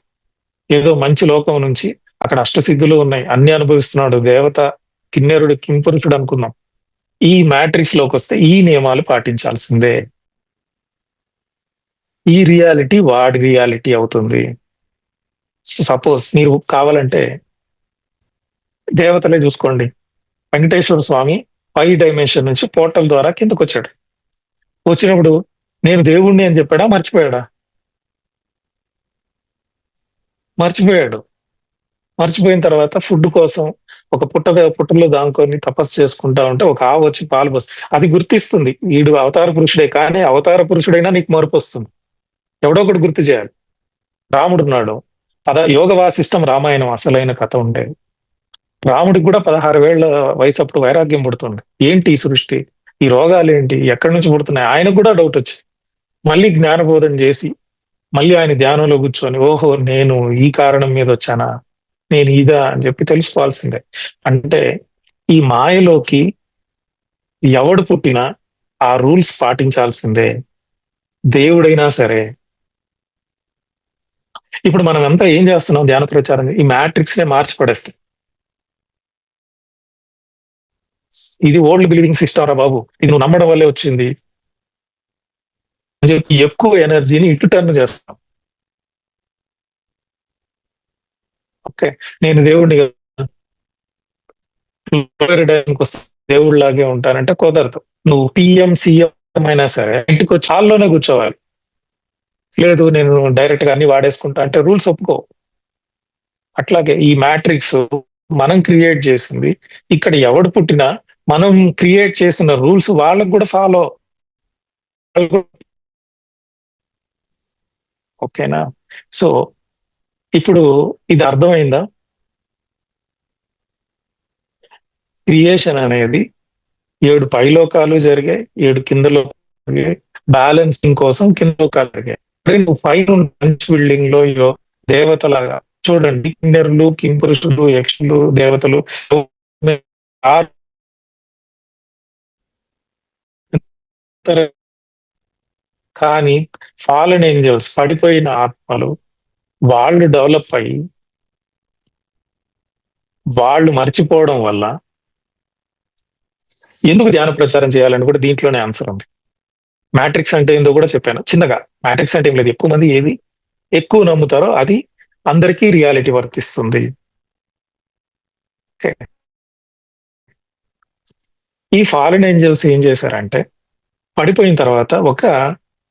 ఏదో మంచి లోకం నుంచి అక్కడ అష్టసిద్ధులు ఉన్నాయి, అన్ని అనుభవిస్తున్నాడు, దేవత, కిన్నెరుడు, కింపురుషుడు అనుకున్నాం. ఈ మ్యాట్రిక్స్ లోకి వస్తే ఈ నియమాలు పాటించాల్సిందే, ఈ రియాలిటీ వాడి రియాలిటీ అవుతుంది. సపోజ్ మీరు కావాలంటే దేవతలే చూసుకోండి. వెంకటేశ్వర స్వామి 5 డైమెన్షన్ నుంచి పోర్టల్ ద్వారా కిందకు వచ్చాడు. వచ్చినప్పుడు నేను దేవుణ్ణి అని చెప్పాడా, మర్చిపోయాడా? మర్చిపోయాడు. మర్చిపోయిన తర్వాత ఫుడ్ కోసం ఒక పుట్టలో దాంకొని తపస్సు చేసుకుంటా ఉంటే ఒక ఆవు వచ్చి పాలు పోస్తుంది. అది గుర్తిస్తుంది వీడు అవతార పురుషుడే, కానీ అవతార పురుషుడైనా నీకు మరుపు వస్తుంది, ఎవడో ఒకటి గుర్తు చేయాలి. రాముడున్నాడు, యోగ వాసిష్టం రామాయణం అసలైన కథ ఉండేది. రాముడికి కూడా 16 ఏళ్ల వయసు అప్పుడు వైరాగ్యం పుడుతుంది. ఏంటి ఈ సృష్టి, ఈ రోగాలు ఏంటి, ఎక్కడి నుంచి పుడుతున్నాయి, ఆయనకు కూడా డౌట్ వచ్చి మళ్ళీ జ్ఞానబోధన చేసి మళ్ళీ ఆయన ధ్యానంలో కూర్చొని, ఓహో నేను ఈ కారణం మీద వచ్చానా, నేను ఇదా అని చెప్పి తెలుసుకోవాల్సిందే. అంటే ఈ మాయలోకి ఎవడు పుట్టినా ఆ రూల్స్ పాటించాల్సిందే. దేవుడైనా సరే. ఇప్పుడు మనం అంతా ఏం చేస్తున్నాం ధ్యాన ప్రచారం? ఈ మ్యాట్రిక్స్ నే మార్చి పడేస్తాం. ఇది ఓల్డ్ బిలీవింగ్ సిస్టమ్ రా బాబు. ఇది నువ్వు నమ్మడం వల్లే వచ్చింది అని చెప్పి ఎక్కువ ఎనర్జీని ఇటు టర్న్ చేస్తాం. ఓకే. నేను దేవుడిని దేవుడిలాగే ఉంటానంటే కుదరదు. నువ్వు టీఎం, సీఎం అయినా సరే ఇంటికి వచ్చి హాల్లోనే కూర్చోవాలి. లేదు నేను డైరెక్ట్ గా అన్ని వాడేసుకుంటా అంటే రూల్స్ ఒప్పుకో. అట్లాగే ఈ మ్యాట్రిక్స్ మనం క్రియేట్ చేసింది. ఇక్కడ ఎవడు పుట్టినా మనం క్రియేట్ చేసిన రూల్స్ వాళ్ళకు కూడా ఫాలో. ఓకేనా? సో ఇప్పుడు ఇది అర్థమైందా? క్రియేషన్ అనేది 7 పైలోకాలు జరిగాయి, 7 కింద లోకాలు జరిగాయి. బ్యాలెన్సింగ్ కోసం కింద లోకాలు జరిగాయి. అరే నువ్వు పైన మంచి బిల్డింగ్ లో ఇగో దేవతలాగా చూడండి, కిన్నెరులు, కింపురుషులు, యక్షులు, దేవతలు కానీ ఫాలెన్ ఏంజల్స్ పడిపోయిన ఆత్మలు వాళ్ళు డెవలప్ అయ్యి వాళ్ళు మర్చిపోవడం వల్ల ఎందుకు ధ్యాన ప్రచారం చేయాలని కూడా దీంట్లోనే ఆన్సర్ ఉంది. మ్యాట్రిక్స్ అంటే ఏందో కూడా చెప్పాను చిన్నగా. మ్యాట్రిక్స్ అంటే ఏం లేదు, ఎక్కువ మంది ఏది ఎక్కువ నమ్ముతారో అది అందరికీ రియాలిటీ వర్తిస్తుంది. ఓకే. ఈ ఫారెన్ ఏంజల్స్ ఏం చేశారంటే పడిపోయిన తర్వాత ఒక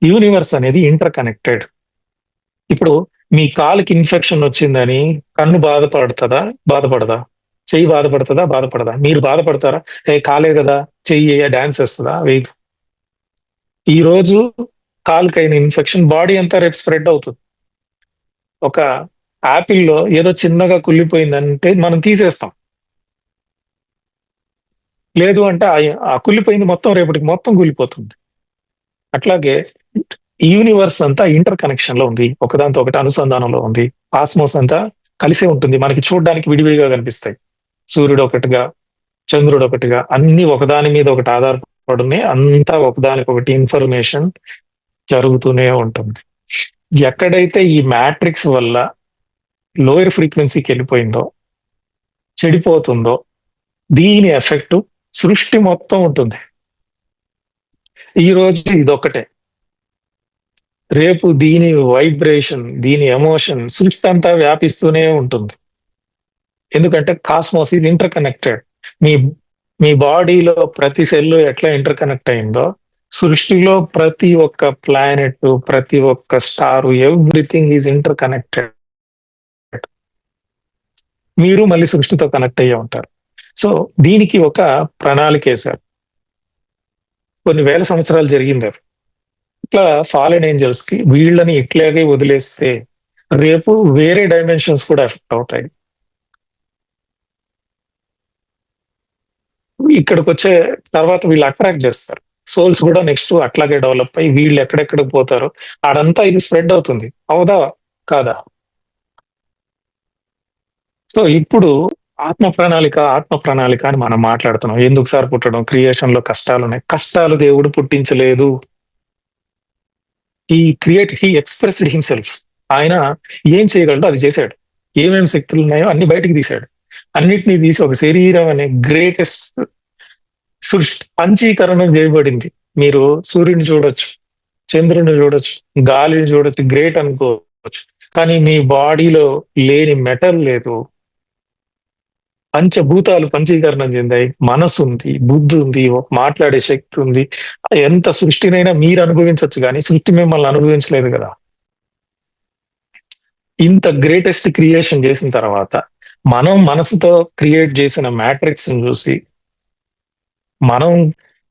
యూనివర్స్ అనేది ఇంటర్ కనెక్టెడ్. ఇప్పుడు మీ కాలుకి ఇన్ఫెక్షన్ వచ్చిందని కన్ను బాధపడుతుందా? బాధపడదా? చెయ్యి బాధపడుతుందా? బాధపడదా? మీరు బాధపడతారా? ఏ కాలే కదా, చెయ్యి డాన్స్ వేస్తుందా? వేయదు. ఈ రోజు కాలుకైన ఇన్ఫెక్షన్ బాడీ అంతా రేపు స్ప్రెడ్ అవుతుంది. ఒక యాపిల్లో ఏదో చిన్నగా కుళ్ళిపోయిందంటే మనం తీసేస్తాం. లేదు అంటే ఆ కుళ్ళిపోయింది మొత్తం రేపటికి మొత్తం కూలిపోతుంది. అట్లాగే ఈ యూనివర్స్ అంతా ఇంటర్ కనెక్షన్ లో ఉంది, ఒకదాంతో ఒకటి అనుసంధానంలో ఉంది. ఆస్మోస్ అంతా కలిసే ఉంటుంది. మనకి చూడడానికి విడివిడిగా కనిపిస్తాయి. సూర్యుడు ఒకటిగా, చంద్రుడు ఒకటిగా, అన్ని ఒకదాని మీద ఒకటి ఆధారపడునే, అంతా ఒకదానికొకటి ఇన్ఫర్మేషన్ జరుగుతూనే ఉంటుంది. ఎక్కడైతే ఈ మ్యాట్రిక్స్ వల్ల లోయర్ ఫ్రీక్వెన్సీకి వెళ్ళిపోయిందో, చెడిపోతుందో, దీని ఎఫెక్ట్ సృష్టి మొత్తం ఉంటుంది. ఈ రోజు ఇదొక్కటే, రేపు దీని వైబ్రేషన్, దీని ఎమోషన్ సృష్టి అంతా వ్యాపిస్తూనే ఉంటుంది. ఎందుకంటే కాస్మోస్ ఇది ఇంటర్ కనెక్టెడ్. మీ మీ బాడీలో ప్రతి సెల్ ఎట్లా ఇంటర్ కనెక్ట్ అయిందో, సృష్టిలో ప్రతి ఒక్క ప్లానెట్, ప్రతి ఒక్క star, everything is inter connected. మీరు మళ్ళీ సృష్టితో కనెక్ట్ అయ్యే ఉంటారు. సో దీనికి ఒక ప్రణాళిక వేశారు. కొన్ని వేల సంవత్సరాలు జరిగింది అది. ఇట్లా ఫాలెన్ ఏంజల్స్ కి వీళ్ళని ఇట్లాగే వదిలేస్తే రేపు వేరే డైమెన్షన్స్ కూడా ఎఫెక్ట్ అవుతాయి. ఇక్కడికి వచ్చే తర్వాత వీళ్ళు అట్రాక్ట్ చేస్తారు. సోల్స్ కూడా నెక్స్ట్ అట్లాగే డెవలప్ అయ్యి వీళ్ళు ఎక్కడెక్కడికి పోతారో ఆడంతా ఇది స్ప్రెడ్ అవుతుంది. అవుదా కాదా? సో ఇప్పుడు ఆత్మ ప్రణాళిక అని మనం మాట్లాడుతున్నాం. ఎందుకు సార్ పుట్టడం? క్రియేషన్ లో కష్టాలు ఉన్నాయి. కష్టాలు దేవుడు పుట్టించలేదు. He expressed himself. ఆయన ఏం చేయగలడో అది చేశాడు. ఏమేమి శక్తులు ఉన్నాయో అన్ని బయటికి తీశాడు. అన్నిటినీ తీసి ఒక శరీరం అనే గ్రేటెస్ట్ సృష్టి పంచీకరణం చేయబడింది. మీరు సూర్యుని చూడొచ్చు, చంద్రుని చూడొచ్చు, గాలిని చూడొచ్చు, గ్రేట్ అనుకోవచ్చు. కానీ మీ బాడీలో లేని మెటల్ లేదు. పంచభూతాలు పంచీకరణం చెందాయి. మనసు ఉంది, బుద్ధి ఉంది, మాట్లాడే శక్తి ఉంది. ఎంత సృష్టినైనా మీరు అనుభవించవచ్చు కానీ సృష్టి మిమ్మల్ని అనుభవించలేదు కదా. ఇంత గ్రేటెస్ట్ క్రియేషన్ చేసిన తర్వాత మనం మనసుతో క్రియేట్ చేసిన మ్యాట్రిక్స్ చూసి మనం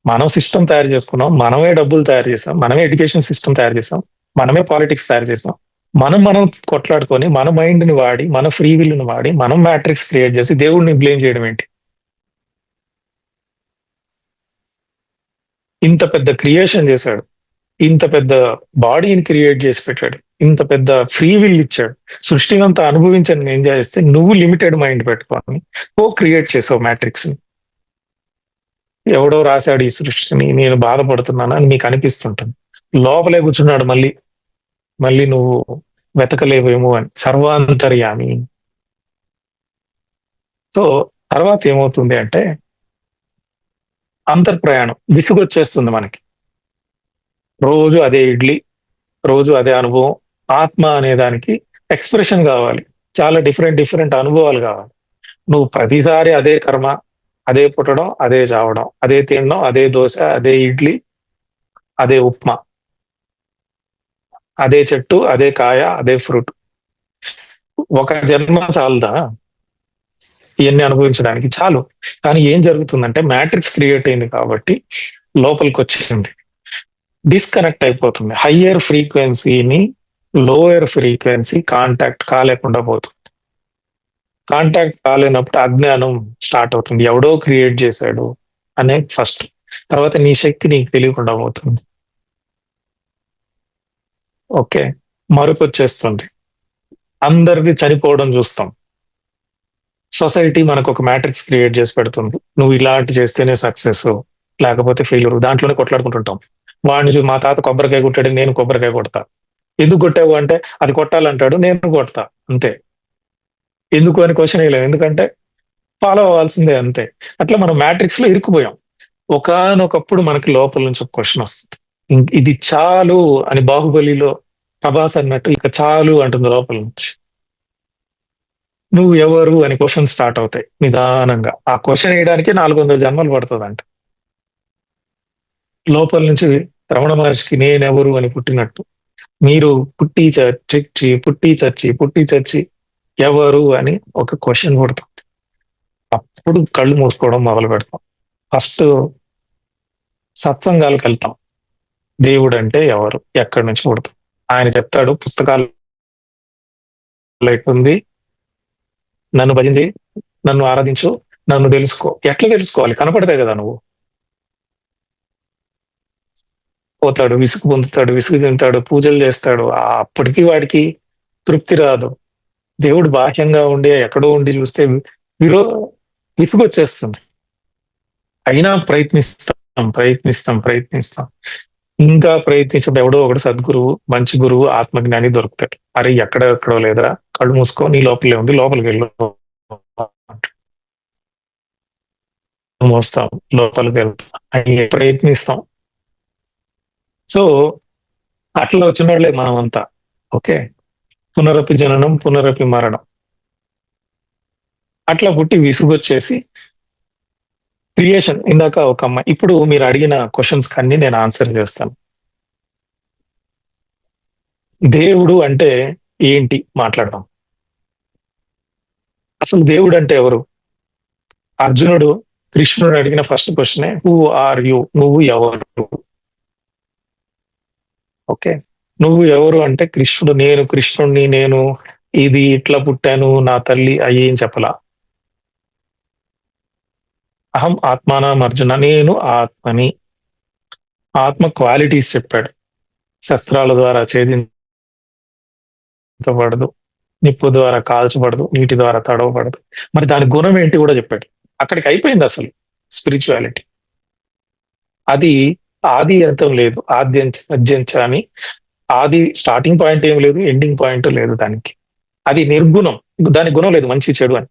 మనం సిస్టమ్ తయారు చేసుకున్నాం, మనమే డబ్బులు తయారు చేసాం, మనమే ఎడ్యుకేషన్ సిస్టమ్ తయారు చేసాం, మనమే పాలిటిక్స్ తయారు చేసాం. మనం కొట్లాడుకొని మన మైండ్ ని వాడి, మన ఫ్రీ విల్ ని వాడి మనం మ్యాట్రిక్స్ క్రియేట్ చేసి దేవుడిని బ్లేమ్ చేయడం ఏంటి? ఇంత పెద్ద క్రియేషన్ చేశాడు, ఇంత పెద్ద బాడీని క్రియేట్ చేసి పెట్టాడు, ఇంత పెద్ద ఫ్రీ విల్ ఇచ్చాడు, సృష్టిని అంతా అనుభవించని ఎంజాయ్ చేస్తే నువ్వు లిమిటెడ్ మైండ్ పెట్టుకొని క్రియేట్ చేసావు మ్యాట్రిక్స్ ని. ఎవడో రాశాడు ఈ సృష్టిని, నేను బాధపడుతున్నాను అని మీకు అనిపిస్తుంటుంది. లోపలే కూర్చున్నాడు మళ్ళీ. మళ్ళీ నువ్వు వెతకలేవేమో అని. సర్వాంతర్యామి. సో తర్వాత ఏమవుతుంది అంటే అంతర్ప్రయాణం విసుగొచ్చేస్తుంది మనకి. రోజు అదే ఇడ్లీ, రోజు అదే అనుభవం. ఆత్మ అనే దానికి ఎక్స్ప్రెషన్ కావాలి. చాలా డిఫరెంట్ డిఫరెంట్ అనుభవాలు కావాలి. నువ్వు ప్రతిసారి అదే కర్మ, అదే పుట్టడం, అదే చావడం, అదే తినడం, అదే దోశ, అదే ఇడ్లీ, అదే ఉప్మా, అదే చెట్టు, అదే కాయ, అదే ఫ్రూట్. ఒక జన్మ చాలదా ఇవన్నీ అనుభవించడానికి? చాలు. కానీ ఏం జరుగుతుందంటే మ్యాట్రిక్స్ క్రియేట్ అయింది కాబట్టి లోపలికి వచ్చింది, డిస్కనెక్ట్ అయిపోతుంది. హయ్యర్ ఫ్రీక్వెన్సీని లోయర్ ఫ్రీక్వెన్సీ కాంటాక్ట్ కాలేకుండా పోతుంది. కాంటాక్ట్ కాలేనప్పుడు అజ్ఞానం స్టార్ట్ అవుతుంది. ఎవడో క్రియేట్ చేశాడు అనే ఫస్ట్. తర్వాత నీ శక్తి నీకు తెలియకుండా పోతుంది. ఓకే. మరొక వచ్చేస్తుంది. అందరిది చనిపోవడం చూస్తాం. సొసైటీ మనకు ఒక మ్యాట్రిక్స్ క్రియేట్ చేసి పెడుతుంది. నువ్వు ఇలాంటి చేస్తేనే సక్సెస్, లేకపోతే ఫెయిల్యూర్. దాంట్లోనే కొట్లాడుకుంటుంటాం. వాడిని చూసి మా తాత కొబ్బరికాయ కొట్టాడు, నేను కొబ్బరికాయ కొడతా. ఎందుకు కొట్టావు అంటే అది కొట్టాలంటాడు, నేను కొడతా. అంతే. ఎందుకు అని క్వశ్చన్ వేయలేము, ఎందుకంటే ఫాలో అవ్వాల్సిందే అంతే. అట్లా మనం మ్యాట్రిక్స్ లో ఇరుక్కుపోయాం. ఒకానొకప్పుడు మనకి లోపల నుంచి ఒక క్వశ్చన్ వస్తుంది. ఇది చాలు అని బాహుబలిలో ప్రభాస్ అన్నట్టు ఇక చాలు అంటుంది లోపల నుంచి. నువ్వు ఎవరు అని క్వశ్చన్ స్టార్ట్ అవుతాయి నిదానంగా. ఆ క్వశ్చన్ వేయడానికి 400 జన్మలు పడుతుందంట. లోపల నుంచి రమణ మహర్షికి నేనెవరు అని పుట్టినట్టు మీరు పుట్టి చచ్చి పుట్టి చచ్చి పుట్టి చచ్చి ఎవరు అని ఒక క్వశ్చన్ పుడుతుంది. అప్పుడు కళ్ళు మూసుకోవడం మొదలు పెడతాం. ఫస్ట్ సత్సంగాలకు వెళ్తాం. దేవుడు అంటే ఎవరు, ఎక్కడి నుంచి పుడతాం? ఆయన చెప్తాడు పుస్తకాలు ఉంది, నన్ను భజించి, నన్ను ఆరాధించు, నన్ను తెలుసుకో. ఎట్లా తెలుసుకోవాలి? కనపడతాయి కదా నువ్వు. పోతాడు, విసుగు పొందుతాడు, విసుగు చెందుతాడు, పూజలు చేస్తాడు. అప్పటికి వాడికి తృప్తి రాదు. దేవుడు బాహ్యంగా ఉండి ఎక్కడో ఉండి చూస్తే విరో విసుగు వచ్చేస్తుంది. అయినా ప్రయత్నిస్తాం ప్రయత్నిస్తాం ప్రయత్నిస్తాం. ఇంకా ప్రయత్నించినప్పుడు ఎవడో ఒకడు సద్గురువు, మంచి గురువు, ఆత్మజ్ఞాని దొరుకుతాడు. అరే ఎక్కడెక్కడో లేదురా, కళ్ళు మూసుకో, నీ లోపలే ఉంది, లోపలికి వెళ్ళు. మోస్తాం, లోపలికి వెళ్తాం, అయ్యే ప్రయత్నిస్తాం. సో అట్లా వచ్చిన వాళ్ళే మనం అంతా. ఓకే. పునరపి జననం పునరపి మరణం. అట్లా పుట్టి విసుగొచ్చేసి క్రియేషన్. ఇందాక ఒక అమ్మాయి, ఇప్పుడు మీరు అడిగిన క్వశ్చన్స్ కన్నీ నేను ఆన్సర్ చేస్తాను. దేవుడు అంటే ఏంటి మాట్లాడదాం. అసలు దేవుడు అంటే ఎవరు? అర్జునుడు కృష్ణుడు అడిగిన ఫస్ట్ క్వశ్చనే హూ ఆర్ యు, నువ్వు ఎవరు? ఓకే. నువ్వు ఎవరు అంటే కృష్ణుడు, నేను కృష్ణుడిని, నేను ఇది ఇట్లా పుట్టాను, నా తల్లి అయ్యేం చెప్పలా. అహం ఆత్మానం అర్జున, నేను ఆత్మని. ఆత్మ క్వాలిటీస్ చెప్పాడు. శస్త్రాల ద్వారా ఛేదించబడదు, నిప్పు ద్వారా కాల్చబడదు, నీటి ద్వారా తడవబడదు. మరి దాని గుణం ఏంటి కూడా చెప్పాడు. అక్కడికి అయిపోయింది అసలు స్పిరిచువాలిటీ. అది ఆది అంతం లేదు, అద్యంచ అని. ఆది స్టార్టింగ్ పాయింట్ ఏం లేదు, ఎండింగ్ పాయింట్ లేదు దానికి. అది నిర్గుణం, దాని గుణం లేదు, మంచి చెడు అని.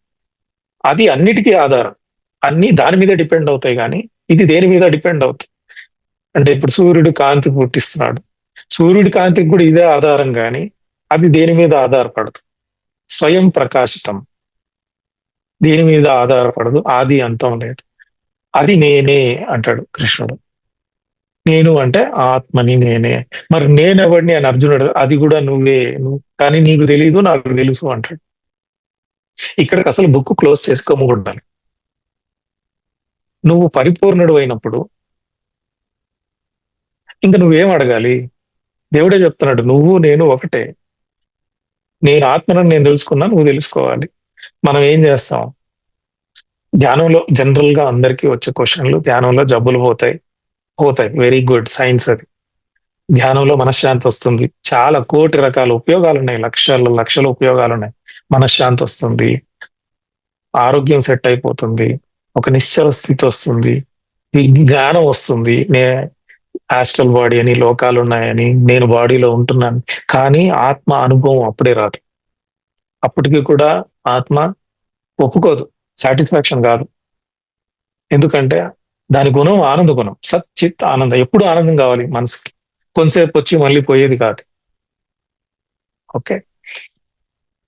అది అన్నిటికీ ఆధారం. అన్ని దాని మీద డిపెండ్ అవుతాయి, కానీ ఇది దేని మీద డిపెండ్ అవుతుంది అంటే ఇప్పుడు సూర్యుడు కాంతి పుట్టిస్తున్నాడు, సూర్యుడి కాంతికి కూడా ఇదే ఆధారం, కానీ అది దేని మీద ఆధారపడదు. స్వయం ప్రకాశితం, దేని మీద ఆధారపడదు, ఆది అంతం లేదు. అది నేనే అంటాడు కృష్ణుడు. నేను అంటే ఆత్మని, నేనే. మరి నేనెవడిని అని అర్జునుడు, అది కూడా నువ్వే, నువ్వు కానీ నీకు తెలియదు, నాకు తెలుసు అంటాడు. ఇక్కడికి అసలు బుక్ క్లోజ్ చేసుకోకూడదు. నువ్వు పరిపూర్ణుడు అయినప్పుడు ఇంకా నువ్వేం అడగాలి? దేవుడే చెప్తున్నాడు, నువ్వు నేను ఒకటే. నేను ఆత్మను నేను తెలుసుకున్నా, నువ్వు తెలుసుకోవాలి. మనం ఏం చేస్తాం? ధ్యానంలో జనరల్ గా అందరికీ వచ్చే క్వశ్చన్లు, ధ్యానంలో జబ్బులు పోతాయి. పోతాయి, వెరీ గుడ్, సైన్స్ అది. ధ్యానంలో మనశ్శాంతి వస్తుంది. చాలా కోటి రకాల ఉపయోగాలు ఉన్నాయి, లక్షల లక్షల ఉపయోగాలు ఉన్నాయి. మనశ్శాంతి వస్తుంది, ఆరోగ్యం సెట్ అయిపోతుంది, ఒక నిశ్చల స్థితి వస్తుంది, ఈ జ్ఞానం వస్తుంది. ఆస్ట్రల్ బాడీ అని, లోకాలు ఉన్నాయని, నేను బాడీలో ఉంటున్నాను. కానీ ఆత్మ అనుభవం అప్పుడే రాదు. అప్పటికి కూడా ఆత్మ ఒప్పుకోదు. సాటిస్ఫాక్షన్ కాదు. ఎందుకంటే దాని గుణం ఆనంద గుణం. సత్ చిత్ ఆనందం. ఎప్పుడు ఆనందం కావాలి మనసుకి. కొంతసేపు వచ్చి మళ్ళీ పోయేది కాదు. ఓకే.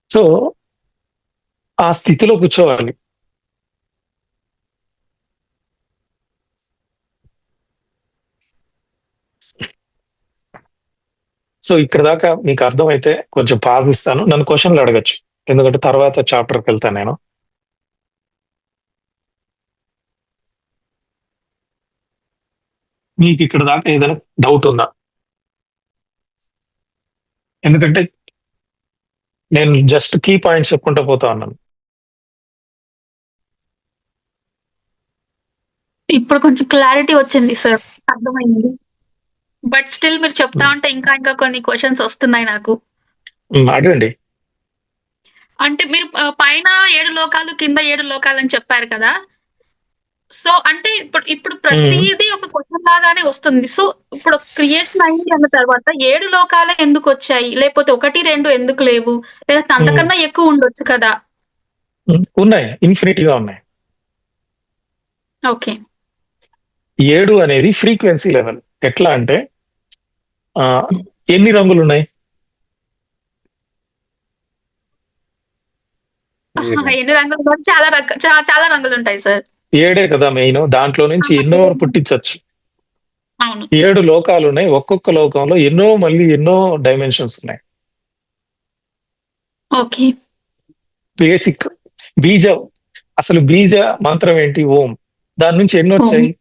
సో ఆ స్థితిలో కూర్చోవాలి. సో ఇక్కడ దాకా మీకు అర్థమైతే కొంచెం పాపిస్తాను. నన్ను క్వశ్చన్లు అడగచ్చు. ఎందుకంటే తర్వాత చాప్టర్కి వెళ్తాను నేను. మీకు ఇక్కడ దాకా ఏదైనా డౌట్ ఉందా? ఎందుకంటే నేను జస్ట్ కీ పాయింట్స్ చెప్పుకుంటూ పోతా ఉన్నాను. ఇప్పుడు కొంచెం క్లారిటీ వచ్చింది సార్, అర్థమైంది. బట్ స్టిల్ మీరు చెప్తా ఉంటే ఇంకా ఇంకా కొన్ని క్వశ్చన్స్ వస్తున్నాయి నాకు. అడగండి. అంటే మీరు పైన 7 లోకాలు, కింద 7 లోకాలు అని చెప్పారు కదా. సో అంటే ఇప్పుడు ప్రతిదీ ఒక క్వశ్చన్ లాగానే వస్తుంది. సో ఇప్పుడు క్రియేషన్ అయింది అన్న తర్వాత 7 లోకాలే ఎందుకు వచ్చాయి? లేకపోతే 1, 2 ఎందుకు లేవు? లేదా అంతకన్నా ఎక్కువ ఉండొచ్చు కదా? ఉన్నాయి, ఇన్ఫినిటీగా ఉన్నాయి. ఓకే. 7 అనేది ఫ్రీక్వెన్సీ లెవెల్. ఎట్లా అంటే ఎన్ని రంగులు ఉన్నాయి? ఎన్ని రంగులు? చాలా రంగులు ఉంటాయి సార్. 7 కదా మెయిన్. దాంట్లో నుంచి ఎన్నో పుట్టించవచ్చు. అవును. 7 లోకాలు ఉన్నాయి. ఒక్కొక్క లోకంలో ఎన్నో డైమెన్షన్స్ ఉన్నాయి. ఓకే. బేసిక్ బీజం. అసలు బీజ మంత్రం ఏంటి? ఓం. దాని నుంచి ఎన్ని వచ్చాయి?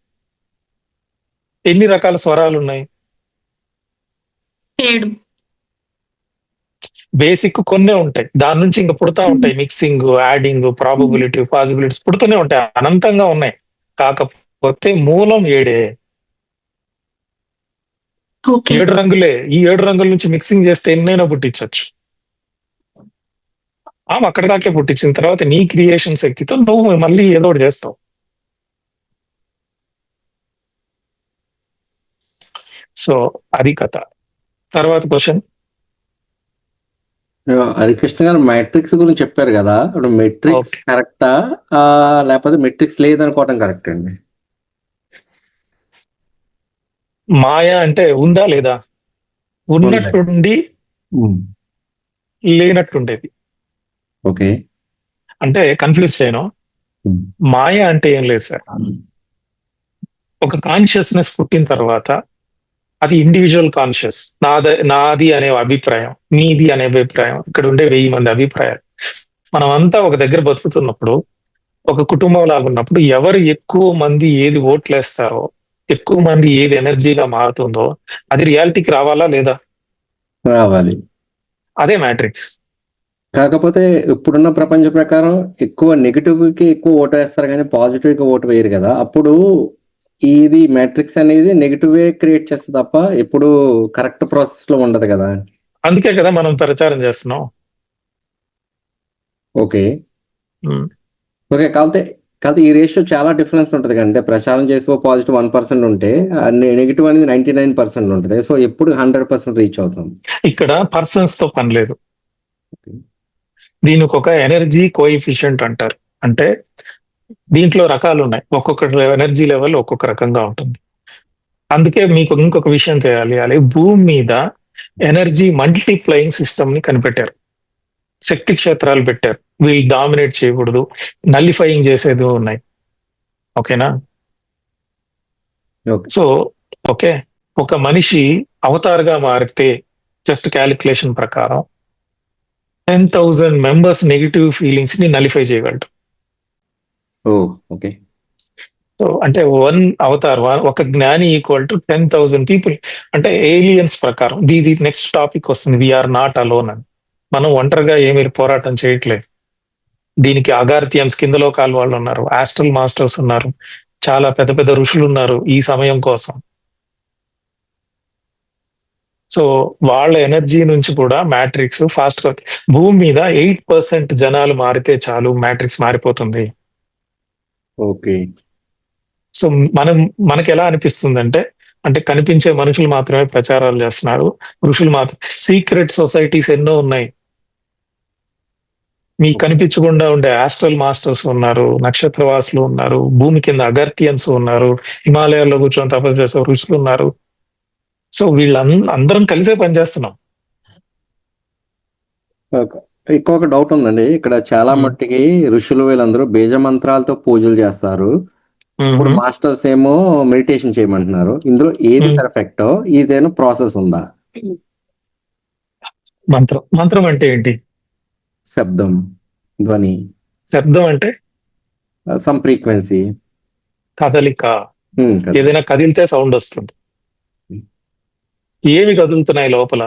ఎన్ని రకాల స్వరాలు ఉన్నాయి? 7. బేసిక్ కొన్నే ఉంటాయి. దాని నుంచి ఇంకా పుడతా ఉంటాయి. మిక్సింగ్, యాడింగ్, ప్రాబబిలిటీ, పాసిబిలిటీస్ పుడుతూనే ఉంటాయి. అనంతంగా ఉన్నాయి. కాకపోతే మూలం 7. 7 రంగులే. ఈ 7 రంగుల నుంచి మిక్సింగ్ చేస్తే ఎన్నైనా పుట్టించవచ్చు. ఆమె అక్కడ దాకే పుట్టించిన తర్వాత నీ క్రియేషన్ శక్తితో నువ్వు మళ్ళీ ఏదో ఒకటి చేస్తావు. సో అది కథ. తర్వాత క్వశ్చన్. హరికృష్ణ గారు మ్యాట్రిక్స్ గురించి చెప్పారు కదా, ఇప్పుడు మెట్రిక్స్ కరెక్టా లేకపోతే మెట్రిక్స్ లేదనుకోవటం కరెక్ట్ అండి? మాయా అంటే ఉందా లేదా? ఉన్నట్టుండి లేనట్టుండేది. ఓకే. అంటే కన్ఫ్యూజ్ చేయను. మాయ అంటే ఏం లేదు సార్. ఒక కాన్షియస్నెస్ పుట్టిన తర్వాత అది ఇండివిజువల్ కాన్షియస్. నాది అనే అభిప్రాయం, మీది అనే అభిప్రాయం, ఇక్కడ ఉండే 1000 మంది అభిప్రాయాలు. మనం అంతా ఒక దగ్గర బతుకుతున్నప్పుడు, ఒక కుటుంబం లాగా ఉన్నప్పుడు, ఎవరు ఎక్కువ మంది ఏది ఓట్లేస్తారో, ఎక్కువ మంది ఏది ఎనర్జీగా మారుతుందో అది రియాలిటీకి రావాలా లేదా? రావాలి. అదే మ్యాట్రిక్స్. కాకపోతే ఇప్పుడున్న ప్రపంచ ప్రకారం ఎక్కువ నెగిటివ్ కి ఎక్కువ ఓటు వేస్తారు కానీ పాజిటివ్ కి ఓటు వేయరు కదా. అప్పుడు ఇది మ్యాట్రిక్స్ అనేది నెగిటివ్ క్రియేట్ చేస్తుంది తప్ప ఎప్పుడు కరెక్ట్ ప్రాసెస్ లో ఉండదు కదా. అందుకే కదా మనం ప్రచారం చేస్తున్నాం. ఓకే. ఓకే. కాకపోతే ఈ రేషియో చాలా డిఫరెన్స్ ఉంటుంది కంటే ప్రచారం చేసే పాజిటివ్ 1% ఉంటే నెగిటివ్ అనేది 99% ఉంటుంది. సో ఎప్పుడు 100% రీచ్ అవుతాం. ఇక్కడ పర్సన్స్ తో పని లేదు. దీనికి ఒక ఎనర్జీ కోఎఫిషియంట్ అంటారు. అంటే దీంట్లో రకాలు ఉన్నాయి. ఒక్కొక్క ఎనర్జీ లెవెల్ ఒక్కొక్క రకంగా ఉంటుంది. అందుకే మీకు ఇంకొక విషయం తెలియాలి. భూమి మీద ఎనర్జీ మల్టీప్లయింగ్ సిస్టమ్ ని కనిపెట్టారు. శక్తి క్షేత్రాలు పెట్టారు. వీళ్ళు డామినేట్ చేయకూడదు, నల్లిఫైయింగ్ చేసేది ఉన్నాయి. ఓకేనా? సో ఓకే, ఒక మనిషి అవతారుగా మారితే జస్ట్ క్యాలిక్యులేషన్ ప్రకారం 10,000 మెంబర్స్ నెగిటివ్ ఫీలింగ్స్ ని నలిఫై చేయగలడు. ఓకే. సో అంటే 1 అవతార్, ఒక జ్ఞాని ఈక్వల్ టు 10,000 పీపుల్. అంటే ఏలియన్స్ ప్రకారం దీని నెక్స్ట్ టాపిక్ వస్తుంది. వీఆర్ నాట్ అలోన్ అని. మనం ఒంటరిగా ఏమీ పోరాటం చేయట్లేదు. దీనికి అగార్థియన్స్, కింద లోకాల వాళ్ళు ఉన్నారు, ఆస్ట్రల్ మాస్టర్స్ ఉన్నారు, చాలా పెద్ద పెద్ద ఋషులు ఉన్నారు ఈ సమయం కోసం. సో వాళ్ళ ఎనర్జీ నుంచి కూడా మ్యాట్రిక్స్ ఫాస్ట్ గా. భూమి మీద 8% జనాలు మారితే చాలు మ్యాట్రిక్స్ మారిపోతుంది. ఓకే. సో మనకి ఎలా అనిపిస్తుందంటే, అంటే కనిపించే మనుషులు మాత్రమే ప్రచారాలు చేస్తున్నారు. ఋషులు మాత్రం సీక్రెట్ సొసైటీస్ ఎన్నో ఉన్నాయి. మీకు కనిపించకుండా ఉండే ఆస్ట్రల్ మాస్టర్స్ ఉన్నారు, నక్షత్రవాసులు ఉన్నారు, భూమి కింద అగర్తియన్స్ ఉన్నారు, హిమాలయాల్లో కూర్చొని తపస్సు చేసే ఋషులు ఉన్నారు. సో అందరం కలిసే పనిచేస్తున్నాం. ఇంకొక డౌట్ ఉందండి. ఇక్కడ చాలా మట్టికి ఋషులు వీళ్ళందరూ బీజ మంత్రాలతో పూజలు చేస్తారు. ఇప్పుడు మాస్టర్స్ ఏమో మెడిటేషన్ చేయమంటున్నారు. ఇందులో ఏది పర్ఫెక్టో ఇదేనా ప్రాసెస్ ఉందా? మంత్రం అంటే ఏంటి? శబ్దం, ధ్వని, శబ్దం అంటే సమ్ ఫ్రీక్వెన్సీ, కదలిక. ఏదైనా కదిలితే సౌండ్ వస్తుంది. ఏవి కదులుతున్నాయి లోపల?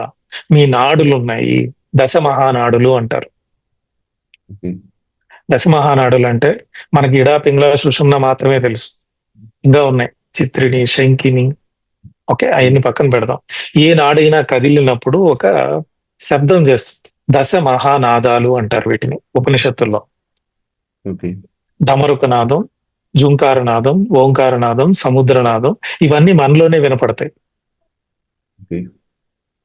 మీ నాడులు ఉన్నాయి, దశ మహానాడులు అంటారు. దశ మహానాడులు అంటే మనకి ఇడా పింగళ సుషుమ్న మాత్రమే తెలుసు. ఇంకా ఉన్నాయి చిత్రిని, శంకిని. ఓకే, అవన్నీ పక్కన పెడదాం. ఏ నాడైనా కదిలినప్పుడు ఒక శబ్దం చేస్తుంది. దశ మహానాదాలు అంటారు వీటిని ఉపనిషత్తుల్లో. డమరుకనాదం, జుంకారనాదం, ఓంకారనాదం, సముద్రనాదం, ఇవన్నీ మనలోనే వినపడతాయి.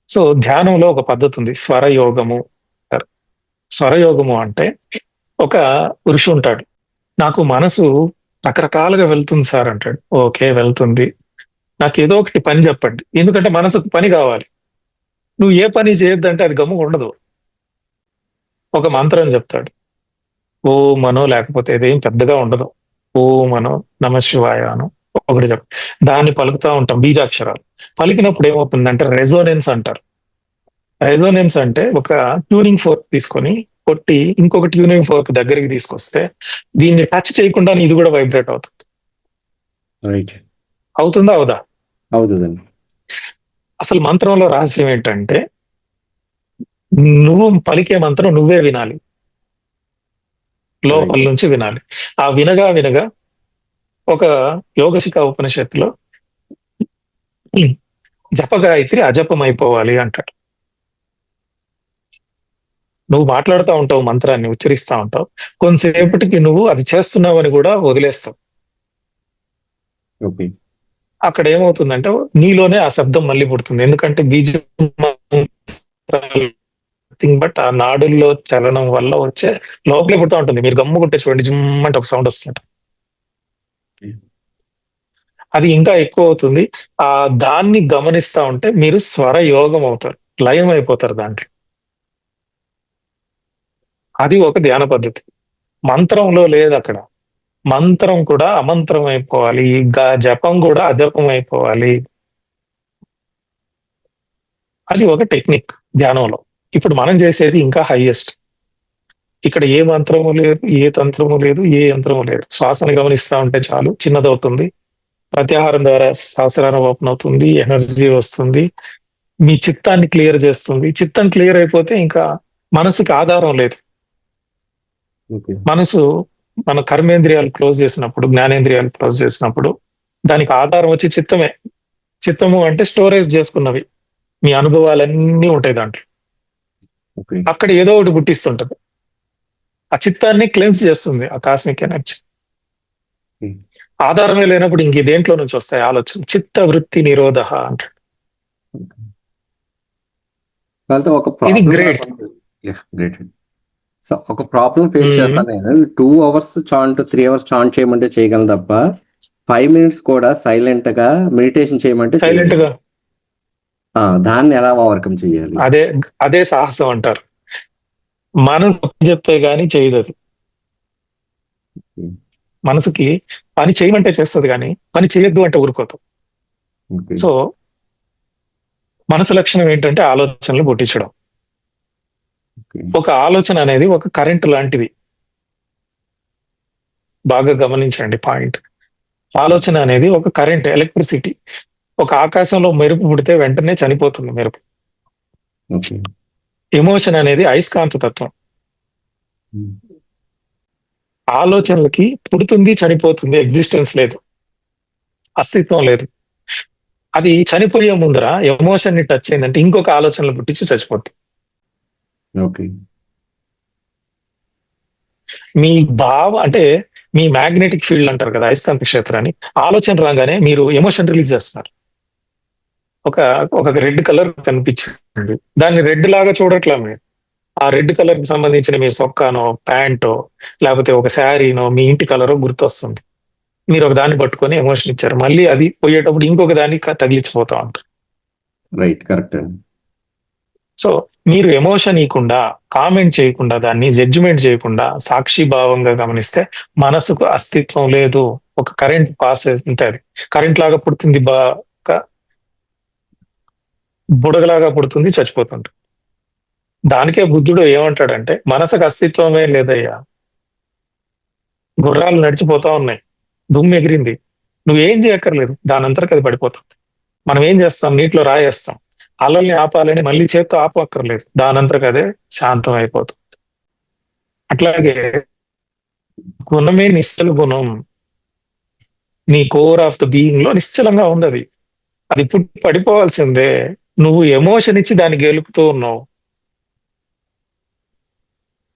సో ధ్యానంలో ఒక పద్ధతి ఉంది, స్వరయోగము. స్వరయోగము అంటే ఒక ఋషి ఉంటాడు, నాకు మనసు రకరకాలుగా వెళ్తుంది సార్ అంటాడు. ఓకే, వెళ్తుంది, నాకు ఏదో ఒకటి పని చెప్పండి. ఎందుకంటే మనసుకు పని కావాలి. నువ్వు ఏ పని చేయొద్దంటే అది గమ్ముగా ఉండదు. ఒక మంత్రం చెప్తాడు, ఓ మనో, లేకపోతే ఇదేం పెద్దగా ఉండదు, ఓ మనో నమ శివాయ అను ఒకటి చెప్. దాన్ని పలుకుతా ఉంటాం, బీజాక్షరాలు. పలికినప్పుడు ఏమవుతుందంటే రెజోనెన్స్ అంటారు. రెజోనెన్స్ అంటే ఒక ట్యూనింగ్ ఫోర్క్ తీసుకొని కొట్టి ఇంకొక ట్యూనింగ్ ఫోర్క్ దగ్గరికి తీసుకొస్తే దీన్ని టచ్ చేయకుండా ఇది కూడా వైబ్రేట్ అవుతుంది. అవుతుందా అవుదా? అవుతుందండి. అసలు మంత్రంలో రహస్యం ఏంటంటే, నువ్వు పలికే మంత్రం నువ్వే వినాలి, లోపల నుంచి వినాలి. ఆ వినగా వినగా ఒక యోగశిఖ ఉపనిషత్తులో జపగాయత్రి అజపం అయిపోవాలి అంటాడు. నువ్వు మాట్లాడుతూ ఉంటావు, మంత్రాన్ని ఉచ్చరిస్తూ ఉంటావు, కొంతసేపటికి నువ్వు అది చేస్తున్నావు అని కూడా వదిలేస్తావు. అక్కడ ఏమవుతుందంటే నీలోనే ఆ శబ్దం మళ్ళీ పుడుతుంది. ఎందుకంటే బీజం బట్ ఆ నాడుల్లో చలనం వల్ల వచ్చే లోపలే పుడుతూ ఉంటుంది. మీరు గమ్ము కొట్టే చూడండి, జిమ్ అంటే ఒక సౌండ్ వస్తుంది. అది ఇంకా ఎక్కువ అవుతుంది. ఆ దాన్ని గమనిస్తా ఉంటే మీరు స్వర యోగం అవుతారు, లయం అయిపోతారు దాంట్లో. అది ఒక ధ్యాన పద్ధతి. మంత్రంలో లేదు అక్కడ. మంత్రం కూడా అమంత్రం అయిపోవాలి, జపం కూడా అజపం అయిపోవాలి. అది ఒక టెక్నిక్ ధ్యానంలో. ఇప్పుడు మనం చేసేది ఇంకా హైయెస్ట్. ఇక్కడ ఏ మంత్రము లేదు, ఏ తంత్రము లేదు, ఏ యంత్రము లేదు. శ్వాసను గమనిస్తా ఉంటే చాలు, చిన్నదవుతుంది. ప్రత్యాహారం ద్వారా సహస్రారం ఓపెన్ అవుతుంది, ఎనర్జీ వస్తుంది, మీ చిత్తాన్ని క్లియర్ చేస్తుంది. చిత్తం క్లియర్ అయిపోతే ఇంకా మనసుకి ఆధారం లేదు. మనసు మన కర్మేంద్రియాలు క్లోజ్ చేసినప్పుడు, జ్ఞానేంద్రియాలు క్లోజ్ చేసినప్పుడు దానికి ఆధారం వచ్చి చిత్తమే. చిత్తము అంటే స్టోరేజ్ చేసుకున్నవి, మీ అనుభవాలన్నీ ఉంటాయి దాంట్లో. అక్కడ ఏదో ఒకటి పుట్టిస్తుంటది. ఆ చిత్తాన్ని క్లెన్స్ చేస్తుంది ఆ కాస్మిక్ ఎనర్జీ. ఆధారమే లేనప్పుడు ఇంక దేంట్లో నుంచి వస్తాయి ఆలోచన? చిత్త వృత్తి నిరోధ అంటాడు. ఇది గ్రేట్. సో ఒక ప్రాబ్లం ఫేస్ చేస్తాను నేను. 2 hours చాంట్, 3 hours చాంట్ చేయమంటే చేయగలను తప్ప 5 minutes కూడా సైలెంట్ గా మెడిటేషన్ చేయమంటే సైలెంట్ గా దాన్ని ఎలా ఓవర్కమ్ చేయాలి? అదే సాహసం అంటారు. మనసు చెప్తే గానీ చేయదు అది. మనసుకి పని చేయమంటే చేస్తుంది కానీ పని చేయొద్దు అంటే ఊరుకోదు. సో మనసు లక్షణం ఏంటంటే ఆలోచనలు పుట్టించడం. ఒక ఆలోచన అనేది ఒక కరెంట్ లాంటిది. బాగా గమనించండి పాయింట్. ఆలోచన అనేది ఒక కరెంట్, ఎలక్ట్రిసిటీ. ఒక ఆకాశంలో మెరుపు పుడితే వెంటనే చనిపోతుంది మెరుపు. ఎమోషన్ అనేది అయస్కాంత తత్వం. ఆలోచనలకి పుడుతుంది, చనిపోతుంది, ఎగ్జిస్టెన్స్ లేదు, అస్తిత్వం లేదు. అది చనిపోయే ముందర ఎమోషన్ ని టచ్ అయిందంటే ఇంకొక ఆలోచనలు పుట్టించి చచ్చిపోతుంది. మీ భావ అంటే మీ మ్యాగ్నెటిక్ ఫీల్డ్ అంటారు కదా, అయస్కాంత క్షేత్రాన్ని, ఆలోచన రాగానే మీరు ఎమోషన్ రిలీజ్ చేస్తున్నారు. ఒక ఒక రెడ్ కలర్ కనిపించింది, దాన్ని రెడ్ లాగా చూడట్లా మీరు. ఆ రెడ్ కలర్ కి సంబంధించిన మీ సొక్కానో ప్యాంటో లేకపోతే ఒక శారీనో మీ ఇంటి కలరో గుర్తొస్తుంది. మీరు ఒక దాన్ని పట్టుకొని ఎమోషన్ ఇచ్చారు, మళ్ళీ అది పోయేటప్పుడు ఇంకొక దాన్ని తగిలించిపోతా ఉంటారు. రైట్, కరెక్ట్ అండి. సో మీరు ఎమోషన్ ఇవ్వకుండా, కామెంట్ చేయకుండా, దాన్ని జడ్జిమెంట్ చేయకుండా సాక్షి భావంగా గమనిస్తే మనసుకు అస్తిత్వం లేదు. ఒక కరెంట్ పాస్ అవుతుంది, అది కరెంట్ లాగా పుడుతుంది, బుడగలాగా పుడుతుంది, చచ్చిపోతుంది. దానికే బుద్ధుడు ఏమంటాడంటే, మనసుకు అస్తిత్వమే లేదయ్యా, గుర్రాలు నడిచిపోతా ఉన్నాయి, దుమ్ము ఎగిరింది, నువ్వేం చేయక్కర్లేదు, దానంతరకు అది పడిపోతుంది. మనం ఏం చేస్తాం, నీటిలో రాయేస్తాం, అలల్ని ఆపాలని మళ్ళీ చేత్తో ఆపక్కర్లేదు, దానంతరకు అదే శాంతం అయిపోతుంది. అట్లాగే గుణమే నిశ్చల గుణం, నీ కోర్ ఆఫ్ ద బీయింగ్ లో నిశ్చలంగా ఉంది అది. అది పుట్టి పడిపోవాల్సిందే, నువ్వు ఎమోషన్ ఇచ్చి దాన్ని గెలుపుతూ ఉన్నావు.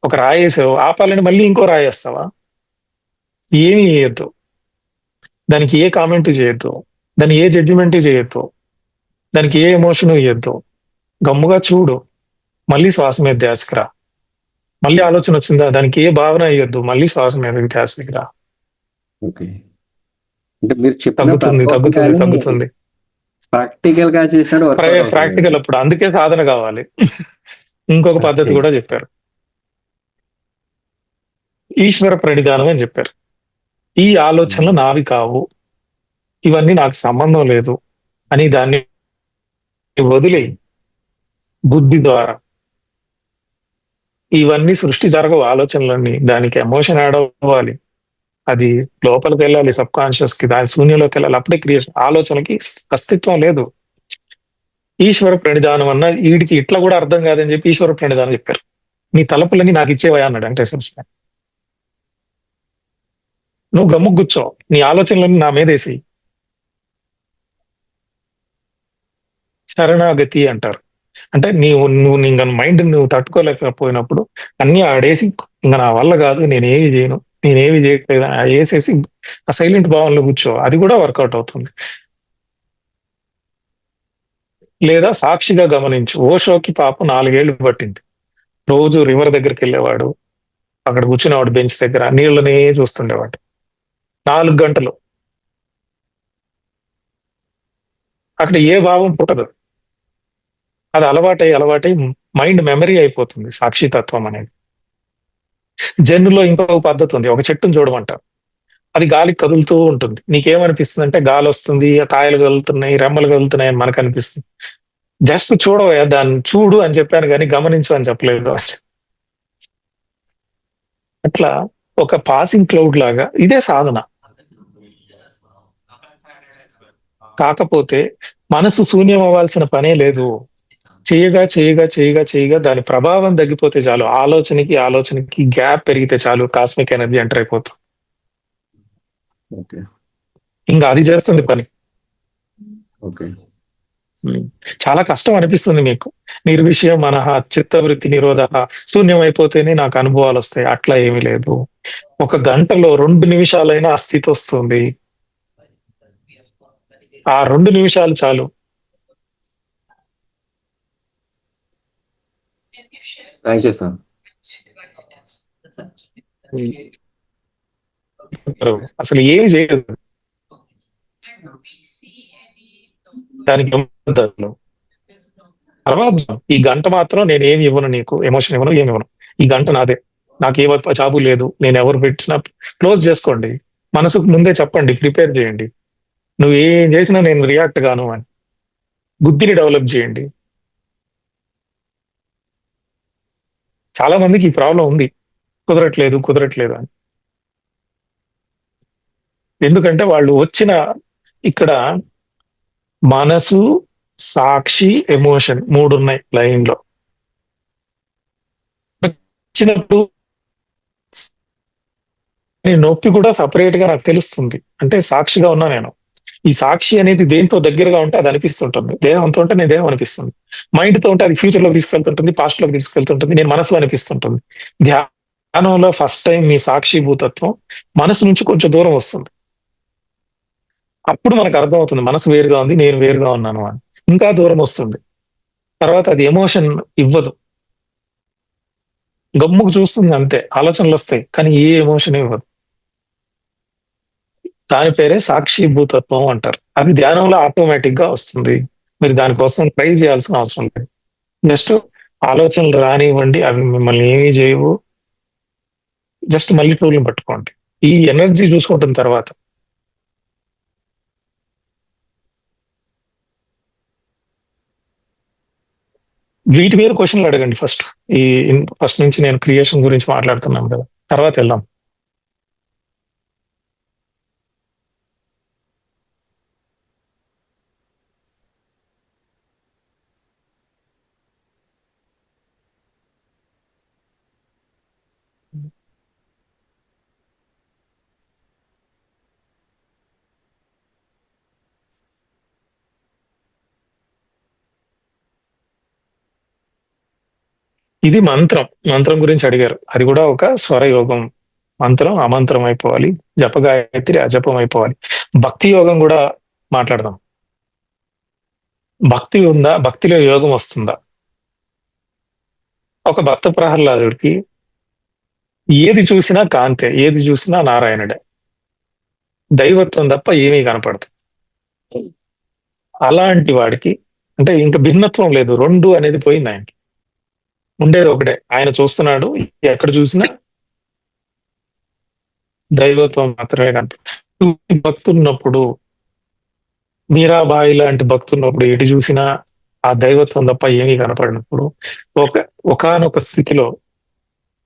ఒక రాయేసావు, ఆపాలని మళ్ళీ ఇంకో రాయేస్తావా? ఏమీ చేయొద్దు, దానికి ఏ కామెంట్ చేయొద్దు, దాన్ని ఏ జడ్జిమెంట్ చేయొద్దు, దానికి ఏ ఎమోషన్ ఇవ్వద్దు. గమ్ముగా చూడు, మళ్ళీ శ్వాస మీద ధ్యాసకురా. మళ్ళీ ఆలోచన వచ్చిందా, దానికి ఏ భావన ఇవ్వద్దు, మళ్ళీ శ్వాస మీద ధ్యాసకురా. ఓకే, అంటే మీరు తగ్గుతుంది తగ్గుతుంది తగ్గుతుంది. ప్రాక్టికల్ గా చేసినట్టు ప్రాక్టికల్ అప్పుడు, అందుకే సాధన కావాలి. ఇంకొక పద్ధతి కూడా చెప్పారు, ఈశ్వర ప్రణిధానం అని చెప్పారు. ఈ ఆలోచనలు నావి కావు, ఇవన్నీ నాకు సంబంధం లేదు అని దాన్ని వదిలి బుద్ధి ద్వారా, ఇవన్నీ సృష్టి జరగవు ఆలోచనలన్నీ, దానికి ఎమోషన్ యాడ్ అవ్వాలి, అది లోపలికి వెళ్ళాలి, సబ్ కాన్షియస్ కి, దాని శూన్యంలోకి వెళ్ళాలి, అప్పుడే క్రియేషన్. ఆలోచనకి అస్తిత్వం లేదు. ఈశ్వర ప్రణిధానం అన్న వీడికి ఇట్లా కూడా అర్థం కాదని చెప్పి ఈశ్వర ప్రణిధానం చెప్పారు. నీ తలపులని నాకు ఇచ్చేవా అన్నాడు వెంకటేశ్వర స్వామి. నువ్వు గమ్ముకు కూర్చో, నీ ఆలోచనలన్నీ నా మీదేసి. శరణాగతి అంటారు, అంటే నువ్వు ఇంకా మైండ్ నువ్వు తట్టుకోలేకపోయినప్పుడు అన్ని ఆడేసి, ఇంకా నా వల్ల కాదు, నేనేమి చేయను, నేనేమి చేయట్లేదు వేసేసి ఆ సైలెంట్ భావంలో కూర్చో, అది కూడా వర్కౌట్ అవుతుంది. లేదా సాక్షిగా గమనించు. ఓషోకి పాపం 4 ఏళ్ళు పట్టింది, రోజు రివర్ దగ్గరికి వెళ్ళేవాడు, అక్కడ కూర్చునేవాడు బెంచ్ దగ్గర, నీళ్ళనే చూస్తుండేవాడు 4 గంటలు. అక్కడ ఏ భావం పుట్టదు, అది అలవాటై మైండ్ మెమరీ అయిపోతుంది సాక్షితత్వం అనేది. జన్నులో ఇంకొక పద్ధతి ఉంది, ఒక చెట్టును చూడమంటారు, అది గాలికి కదులుతూ ఉంటుంది. నీకేమనిపిస్తుంది అంటే, గాలి వస్తుంది, కాయలు కదులుతున్నాయి, రెమ్మలు కదులుతున్నాయి అని మనకు అనిపిస్తుంది. జస్ట్ చూడవా, దాన్ని చూడు అని చెప్పాను కానీ గమనించు అని చెప్పలేదు. అట్లా ఒక పాసింగ్ క్లౌడ్ లాగా ఇదే సాధన. కాకపోతే మనసు శూన్యం అవ్వాల్సిన పనే లేదు. చేయగా చేయగా చేయగా చేయగా దాని ప్రభావం తగ్గిపోతే చాలు, ఆలోచనకి గ్యాప్ పెరిగితే చాలు, కాస్మిక్ ఎనర్జీ ఎంటర్ అయిపోతుంది. ఇంకా అది చేస్తుంది పని. చాలా కష్టం అనిపిస్తుంది మీకు, నిర్విషయ మనః చిత్తవృత్తి నిరోధ, శూన్యం అయిపోతేనే నాకు అనుభవాలు వస్తాయి. అట్లా ఏమీ లేదు, 1 గంటలో 2 నిమిషాలైనా ఆ స్థితి వస్తుంది. ఆ 2 నిమిషాలు చాలు. Thank you sir. అసలు ఏమి చేయదు దానికి. తర్వాత ఈ గంట మాత్రం నేను ఏమి ఇవ్వను, నీకు ఎమోషన్ ఇవ్వను, ఏమి ఇవ్వను, ఈ గంట నాదే, నాకు ఏ జాబు లేదు, నేను ఎవరు పెట్టినా క్లోజ్ చేసుకోండి. మనసుకు ముందే చెప్పండి, ప్రిపేర్ చేయండి, నువ్వు ఏం చేసినా నేను రియాక్ట్ గాను అని. బుద్ధిని డెవలప్ చేయండి. చాలా మందికి ఈ ప్రాబ్లం ఉంది, కుదరట్లేదు అని. ఎందుకంటే వాళ్ళు వచ్చిన ఇక్కడ మనసు, సాక్షి, ఎమోషన్ 3 ఉన్నాయి లైన్ లో. వచ్చినప్పుడు నొప్పి కూడా సపరేట్ గా నాకు తెలుస్తుంది, అంటే సాక్షిగా ఉన్నా నేను. ఈ సాక్షి అనేది దేంతో దగ్గరగా ఉంటే అది అనిపిస్తుంటుంది, దేహంతో ఉంటే నేను దేహం అనిపిస్తుంది, మైండ్ తో ఉంటే అది ఫ్యూచర్ లోకి తీసుకెళ్తుంటుంది, పాస్ట్ లోకి తీసుకెళ్తుంటుంది, నేను మనసు అనిపిస్తుంటుంది, ధ్యానం ధ్యానంలో ఫస్ట్ టైం మీ సాక్షిభూతత్వం మనసు నుంచి కొంచెం దూరం వస్తుంది. అప్పుడు మనకు అర్థమవుతుంది మనసు వేరుగా ఉంది, నేను వేరుగా ఉన్నాను అని. ఇంకా దూరం వస్తుంది. తర్వాత అది ఎమోషన్ ఇవ్వదు. గమ్ముకు చూస్తుంది అంతే. ఆలోచనలు వస్తాయి. కానీ ఏ ఎమోషన్ ఇవ్వదు. దాని పేరే సాక్షిభూతత్వం అంటారు. అది ధ్యానంలో ఆటోమేటిక్ గా వస్తుంది. మీరు దానికోసం ట్రై చేయాల్సిన అవసరం లేదు. జస్ట్ ఆలోచనలు రానివ్వండి, అవి మిమ్మల్ని ఏమీ చేయవు. జస్ట్ మళ్ళీ టూల్ని పట్టుకోండి. ఈ ఎనర్జీ చూసుకుంటున్న తర్వాత వీటి మీద క్వశ్చన్లు అడగండి ఫస్ట్. ఈ ఫస్ట్ నుంచి నేను క్రియేషన్ గురించి మాట్లాడుతున్నాను కదా, తర్వాత వెళ్దాం. ఇది మంత్రం. మంత్రం గురించి అడిగారు. అది కూడా ఒక స్వర యోగం. మంత్రం అమంత్రం అయిపోవాలి, జపగాయత్రి అజపం అయిపోవాలి. భక్తి యోగం కూడా మాట్లాడదాం. భక్తి ఉందా? భక్తిలో యోగం వస్తుందా? ఒక భక్త ప్రహ్లాదుడికి ఏది చూసినా కాంతే, ఏది చూసినా నారాయణుడే, దైవత్వం తప్ప ఏమీ కనపడదు. అలాంటి వాడికి అంటే ఇంకా భిన్నత్వం లేదు, రెండు అనేది పోయింది. ఆయనకి ఉండేది ఒకటే. ఆయన చూస్తున్నాడు, ఎక్కడ చూసినా దైవత్వం మాత్రమే కనపడుతుంది. భక్తున్నప్పుడు, మీరాబాయి లాంటి భక్తున్నప్పుడు ఎటు చూసినా ఆ దైవత్వం తప్ప ఏమీ కనపడినప్పుడు ఒకానొక స్థితిలో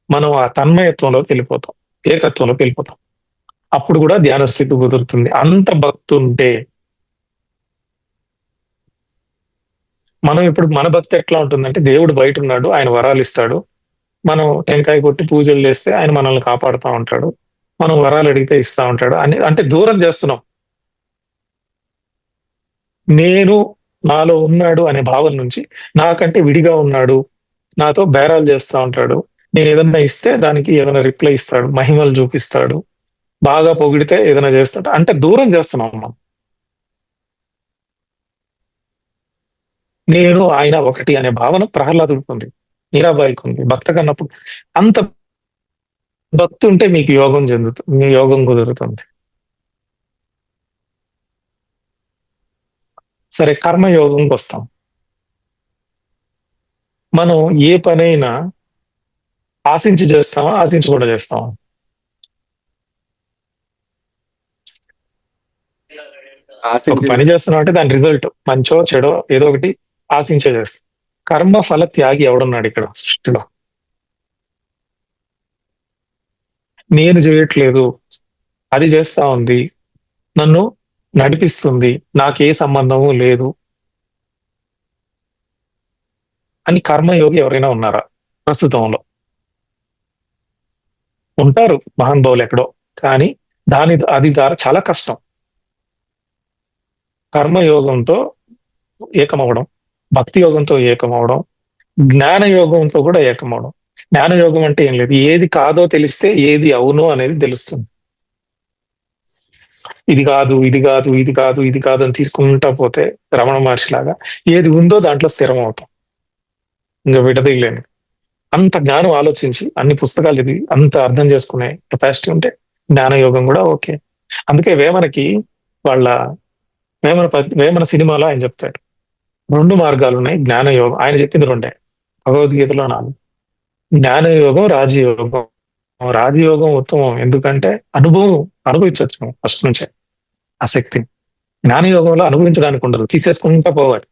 మనం ఆ తన్మయత్వంలోకి వెళ్ళిపోతాం, ఏకత్వంలోకి వెళ్ళిపోతాం. అప్పుడు కూడా ధ్యాన స్థితి కుదురుతుంది. అంత భక్తి ఉంటే మనం ఇప్పుడు మన భక్తి ఎట్లా ఉంటుందంటే, దేవుడు బయట ఉన్నాడు, ఆయన వరాలు ఇస్తాడు. మనం టెంకాయ కొట్టి పూజలు చేస్తే ఆయన మనల్ని కాపాడుతూ ఉంటాడు, మనం వరాలు అడిగితే ఇస్తా ఉంటాడు అని. అంటే దూరం చేస్తున్నాం. నేను నాలో ఉన్నాడు అనే భావన నుంచి నాకంటే విడిగా ఉన్నాడు, నాతో బేరాలు చేస్తూ ఉంటాడు, నేను ఏదన్నా ఇస్తే దానికి ఏదైనా రిప్లై ఇస్తాడు, మహిమలు చూపిస్తాడు, బాగా పొగిడితే ఏదైనా చేస్తాడు, అంటే దూరం చేస్తున్నాం మనం. నేను ఆయన ఒకటి అనే భావన ప్రహ్లాదుడికి ఉంది, మీరాబాయికి ఉంది. భక్త కన్నప్పుడు అంత భక్తి ఉంటే మీకు యోగం చెందుతుంది, మీ యోగం కుదురుతుంది. సరే, కర్మయోగంకి వస్తాం. మనం ఏ పనైనా ఆశించి చేస్తామా, ఆశించకుండా చేస్తామా? ఒక పని చేస్తున్నాం అంటే దాని రిజల్ట్ మంచో చెడో ఏదో ఒకటి ఆశించే చేస్తాం. కర్మ ఫల త్యాగి ఎవడున్నాడు ఇక్కడ సృష్టిలో? నేను చేయట్లేదు, అది చేస్తా ఉంది, నన్ను నడిపిస్తుంది, నాకే సంబంధము లేదు అని కర్మయోగి ఎవరైనా ఉన్నారా ప్రస్తుతంలో? ఉంటారు మహానుభావులు ఎక్కడో, కానీ అది ద్వారా చాలా కష్టం. కర్మయోగంతో ఏకమవడం, భక్తి యోగంతో ఏకమవడం, జ్ఞాన యోగంతో కూడా ఏకమవడం. జ్ఞాన యోగం అంటే ఏం లేదు, ఏది కాదో తెలిస్తే ఏది అవునో అనేది తెలుస్తుంది. ఇది కాదు, ఇది కాదు, ఇది కాదు, ఇది కాదు అని తీసుకుంటా పోతే రమణ మహర్షి లాగా ఏది ఉందో దాంట్లో స్థిరం అవుతాం, ఇంకా విడదీయలేను. అంత జ్ఞానం ఆలోచించి అన్ని పుస్తకాలు చదివి అంత అర్థం చేసుకునే కెపాసిటీ ఉంటే జ్ఞాన యోగం కూడా ఓకే. అందుకే వేమనకి వాళ్ళ వేమన సినిమాలో ఆయన చెప్తాడు, రెండు మార్గాలు ఉన్నాయి జ్ఞాన యోగం. ఆయన చెప్పింది రెండే, భగవద్గీతలో 4. జ్ఞానయోగం, రాజయోగం. రాజయోగం ఉత్తమం, ఎందుకంటే అనుభవించవచ్చు ఫస్ట్ నుంచే ఆ శక్తిని. జ్ఞానయోగంలో అనుభవించడానికి ఉండదు, తీసేసుకుంటా పోవాలి.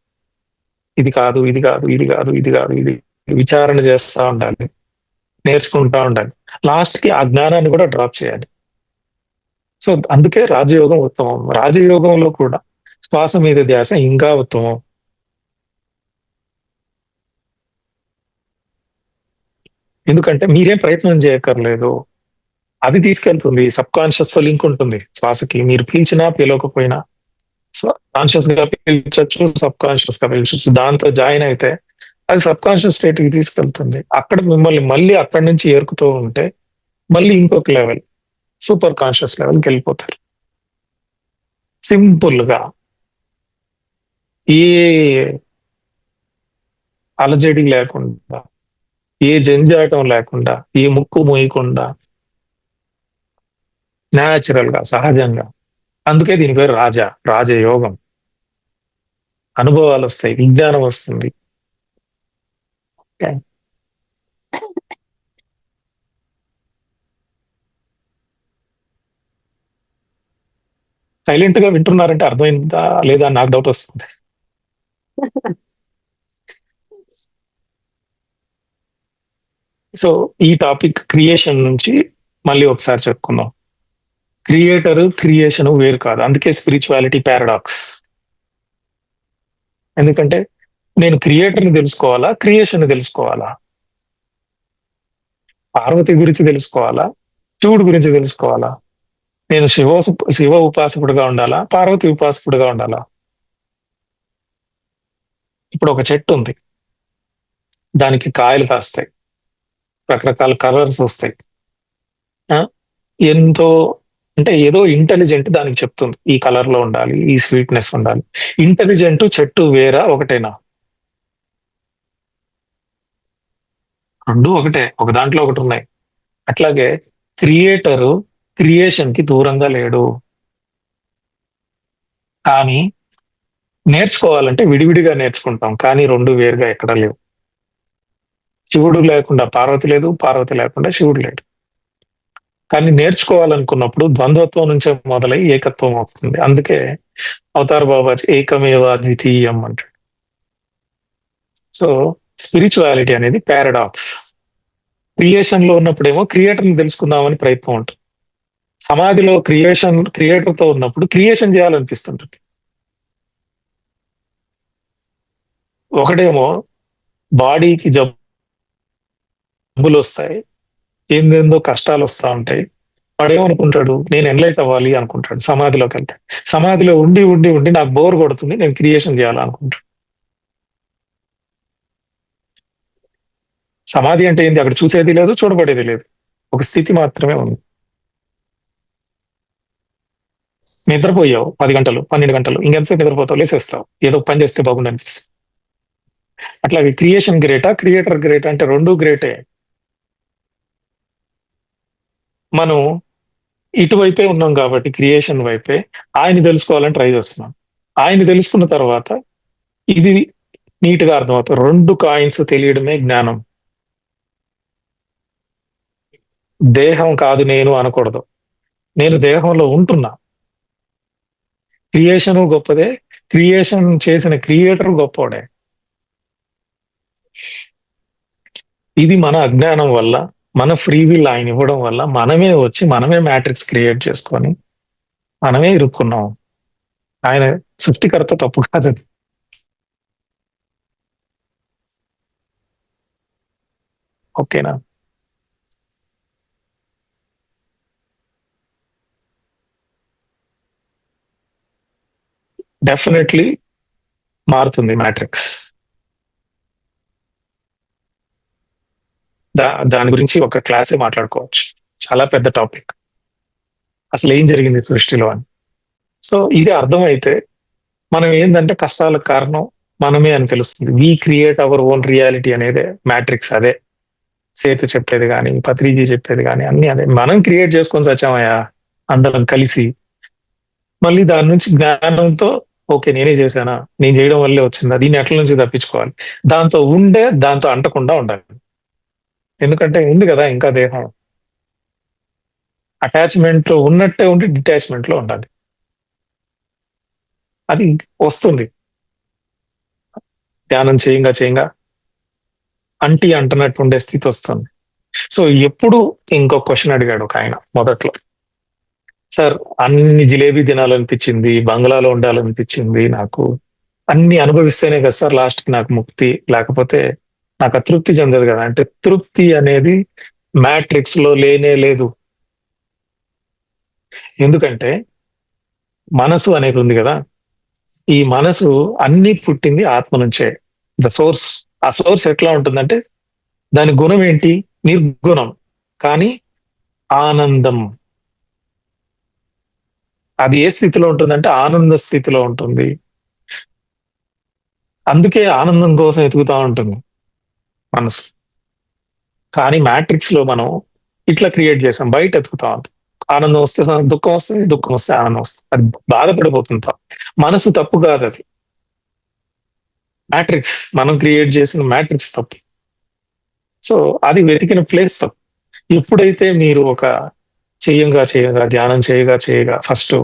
ఇది కాదు, ఇది కాదు, ఇది కాదు, ఇది కాదు, ఇది విచారణ చేస్తా ఉండాలి, నేర్చుకుంటా ఉండాలి. లాస్ట్ కి ఆ జ్ఞానాన్ని కూడా డ్రాప్ చేయాలి. సో అందుకే రాజయోగం ఉత్తమం. రాజయోగంలో కూడా శ్వాస మీద ధ్యాస ఇంకా ఉత్తమం. ఎందుకంటే మీరేం ప్రయత్నం చేయక్కర్లేదు, అది తీసుకెళ్తుంది. సబ్ కాన్షియస్ తో లింక్ ఉంటుంది శ్వాసకి. మీరు పీల్చినా పీలకపోయినా కాన్షియస్ గా పీల్చొచ్చు, సబ్ కాన్షియస్ గా పీల్చొచ్చు. దాంతో జాయిన్ అయితే అది సబ్ కాన్షియస్ స్టేట్ కి తీసుకెళ్తుంది. అక్కడ మిమ్మల్ని మళ్ళీ అక్కడి నుంచి ఏరుకుతూ ఉంటే మళ్ళీ ఇంకొక లెవెల్ సూపర్ కాన్షియస్ లెవెల్కి వెళ్ళిపోతారు. సింపుల్ గా ఏ అలజడి లేకుండా, ఏ జంజాటం లేకుండా, ఏ ముక్కు మోయకుండా, న్యాచురల్ గా సహజంగా. అందుకే దీని పేరు రాజయోగం. అనుభవాలు వస్తాయి, విజ్ఞానం వస్తుంది. సైలెంట్ గా వింటున్నారంటే అర్థమైందా లేదా నాకు డౌట్ వస్తుంది. సో ఈ టాపిక్ క్రియేషన్ నుంచి మళ్ళీ ఒకసారి చెప్పుకుందాం. క్రియేటర్ క్రియేషన్ వేరు కాదు. అందుకే స్పిరిచువాలిటీ పారాడాక్స్. ఎందుకంటే నేను క్రియేటర్ని తెలుసుకోవాలా, క్రియేషన్ తెలుసుకోవాలా? పార్వతి గురించి తెలుసుకోవాలా, శివుడి గురించి తెలుసుకోవాలా? నేను శివ ఉపాసకుడుగా ఉండాలా, పార్వతి ఉపాసకుడుగా ఉండాలా? ఇప్పుడు ఒక చెట్టు ఉంది, దానికి కాయలు కాస్తాయి, రకరకాల కలర్స్ వస్తాయి. ఎంతో అంటే ఏదో ఇంటెలిజెంట్ దానికి చెప్తుంది ఈ కలర్ లో ఉండాలి, ఈ స్వీట్నెస్ ఉండాలి. ఇంటెలిజెంట్ చెట్టు వేరా ఒకటేనా? రెండు ఒకటే, ఒక దాంట్లో ఒకటి ఉన్నాయి. అట్లాగే క్రియేటరు క్రియేషన్ కి దూరంగా లేడు. కానీ నేర్చుకోవాలంటే విడివిడిగా నేర్చుకుంటాం, కానీ రెండు వేరుగా ఎక్కడా లేవు. శివుడు లేకుండా పార్వతి లేదు, పార్వతి లేకుండా శివుడు లేడు. కానీ నేర్చుకోవాలనుకున్నప్పుడు ద్వంద్వత్వం నుంచే మొదలై ఏకత్వం వస్తుంది. అందుకే అవతార్ బాబా ఏకమేవ ద్వితీయం అంటాడు. సో స్పిరిచువాలిటీ అనేది పారాడాక్స్. క్రియేషన్ లో ఉన్నప్పుడేమో క్రియేటర్ని తెలుసుకుందామని ప్రయత్నం ఉంటుంది. సమాధిలో క్రియేటర్ తో ఉన్నప్పుడు క్రియేషన్ చేయాలనిపిస్తుంటుంది. ఒకటేమో బాడీకి జబ్బులు వస్తాయి, ఏందేందో కష్టాలు వస్తూ ఉంటాయి. వాడేమనుకుంటాడు, నేను ఎన్లైట్ అవ్వాలి అనుకుంటాడు. సమాధిలోకి వెళ్తే సమాధిలో ఉండి ఉండి ఉండి నాకు బోర్ కొడుతుంది, నేను క్రియేషన్ చేయాలనుకుంటాడు. సమాధి అంటే ఏంది? అక్కడ చూసేది లేదు, చూడబడేది లేదు, ఒక స్థితి మాత్రమే ఉంది. నిద్రపోయావు 10 గంటలు 12 గంటలు, ఇంకెంతసేపు నిద్రపోతావు, లేసేస్తావు, ఏదో పని చేస్తే బాగుండు అనిపిస్తుంది. అట్లాగే క్రియేషన్ గ్రేటా, క్రియేటర్ గ్రేటా అంటే రెండు గ్రేటే. మనం ఇటువైపే ఉన్నాం కాబట్టి క్రియేషన్ వైపే ఆయన తెలుసుకోవాలని ట్రై చేస్తున్నాం. ఆయన తెలుసుకున్న తర్వాత ఇది నీట్ గా అర్థమవుతుంది. రెండు కాయిన్స్ తెలియడమే జ్ఞానం. దేహం కాదు నేను అనకూడదు, నేను దేహంలో ఉంటున్నా. క్రియేషన్ గొప్పదే, క్రియేషన్ చేసిన క్రియేటర్ గొప్పవాడే. ఇది మన అజ్ఞానం వల్ల, మన ఫ్రీ విల్ ఆయన ఇవ్వడం వల్ల మనమే వచ్చి మనమే మ్యాట్రిక్స్ క్రియేట్ చేసుకొని మనమే ఇరుక్కున్నాం. ఆయన సృష్టికర్త తప్పు కాదు. ఓకేనా? డెఫినెట్లీ మారుతుంది మ్యాట్రిక్స్. దాని గురించి ఒక క్లాసే మాట్లాడుకోవచ్చు, చాలా పెద్ద టాపిక్, అసలు ఏం జరిగింది సృష్టిలో అని. సో ఇది అర్థమైతే మనం ఏంటంటే కష్టాలకు కారణం మనమే అని తెలుస్తుంది. We create our own reality అనేదే మ్యాట్రిక్స్. అదే సేతు చెప్పేది కానీ, పత్రిజీ చెప్పేది కానీ, అన్ని అదే. మనం క్రియేట్ చేసుకొని సచ్చామయ్యా అందరం కలిసి. మళ్ళీ దాని నుంచి జ్ఞానంతో ఓకే నేనే చేశానా, నేను చేయడం వల్లే వచ్చిందా, దీన్ని ఎట్ల నుంచి తప్పించుకోవాలి, దాంతో అంటకుండా ఉండాలి. ఎందుకంటే ఉంది కదా ఇంకా దేహం. అటాచ్మెంట్ లో ఉన్నట్టే ఉండి డిటాచ్మెంట్ లో ఉండాలి. అది వస్తుంది ధ్యానం చేయంగా అంటున్నట్టు ఉండే స్థితి వస్తుంది. సో ఎప్పుడు ఇంకో క్వశ్చన్ అడిగాడు ఒక ఆయన మొదట్లో, సార్ అన్ని జిలేబీ తినాలనిపించింది, బంగ్లాలో ఉండాలనిపించింది, నాకు అన్ని అనుభవిస్తేనే కదా సార్ లాస్ట్ కి నాకు ముక్తి, లేకపోతే నాకు అతృప్తి చెందదు కదా అంటే, తృప్తి అనేది మ్యాట్రిక్స్ లో లేనే లేదు. ఎందుకంటే మనసు అనేది ఉంది కదా, ఈ మనసు అన్ని పుట్టింది ఆత్మ నుంచే, ద సోర్స్. ఆ సోర్స్ ఎట్లా ఉంటుందంటే దాని గుణం ఏంటి? నిర్గుణం. కానీ ఆనందం. అది ఏ స్థితిలో ఉంటుందంటే ఆనంద స్థితిలో ఉంటుంది. అందుకే ఆనందం కోసం ఎతుకుతా ఉంటుంది మనసు. కానీ మ్యాట్రిక్స్ లో మనం ఇట్లా క్రియేట్ చేసాం, బయట ఎతుకుతా ఉంటుంది. ఆనందం వస్తే దుఃఖం వస్తుంది, దుఃఖం వస్తే ఆనందం వస్తుంది. అది బాధపడిపోతుంటాం. మనసు తప్పు కాదు, అది మ్యాట్రిక్స్, మనం క్రియేట్ చేసిన మ్యాట్రిక్స్ తప్పు. సో అది వెతికిన ప్లేస్ తప్పు. ఎప్పుడైతే మీరు ఒక చేయంగా ధ్యానం చేయగా ఫస్ట్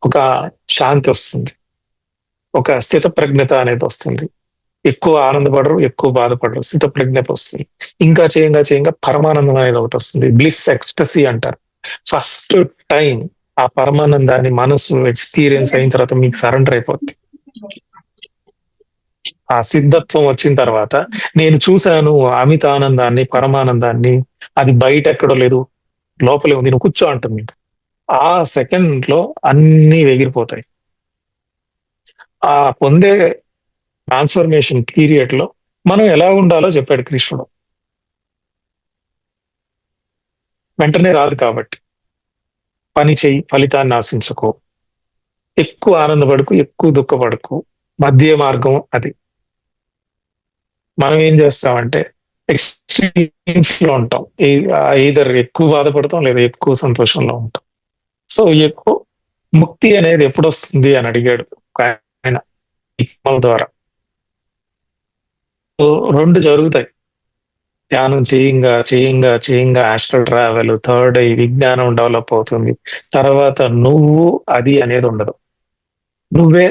ఒక శాంతి వస్తుంది, ఒక స్థిత ప్రజ్ఞత అనేది వస్తుంది. ఎక్కువ ఆనందపడరు, ఎక్కువ బాధపడరు, స్థిత ప్రజ్ఞత వస్తుంది. ఇంకా చేయంగా పరమానందం అనేది ఒకటి వస్తుంది. బ్లిస్ ఎక్స్టసీ అంటారు. ఫస్ట్ టైం ఆ పరమానందాన్ని మనసు ఎక్స్పీరియన్స్ అయిన తర్వాత మీకు సరెండర్ అయిపోద్ది. ఆ సిద్ధత్వం వచ్చిన తర్వాత నేను చూశాను అమిత ఆనందాన్ని, పరమానందాన్ని, అది బయట ఎక్కడో లేదు, లోపలే ఉంది, నువ్వు కూర్చో అంటుంది మీకు. ఆ సెకండ్ లో అన్ని ఎగిరిపోతాయి. ఆ పొందే ట్రాన్స్ఫర్మేషన్ పీరియడ్ లో మనం ఎలా ఉండాలో చెప్పాడు కృష్ణుడు. వెంటనే రాదు కాబట్టి పని చెయ్యి, ఫలితాన్ని ఆశించుకో, ఎక్కువ ఆనందపడుకు, ఎక్కువ దుఃఖపడుకు, మధ్య మార్గం అది. మనం ఏం చేస్తామంటే ఎక్స్ట్రీమ్స్ లో ఉంటాం, ఈధర్ ఎక్కువ బాధపడతాం లేదా ఎక్కువ సంతోషంలో ఉంటాం. సో ఎక్కువ ముక్తి అనేది ఎప్పుడు వస్తుంది అని అడిగాడు ఒక ఆయన ద్వారా. సో రెండు జరుగుతాయి. ధ్యానం చేయంగా ఆస్ట్రల్ ట్రావెల్, థర్డ్ ఐ విజ్ఞానం డెవలప్ అవుతుంది. తర్వాత నువ్వు అది అనేది ఉండదు. నువ్వే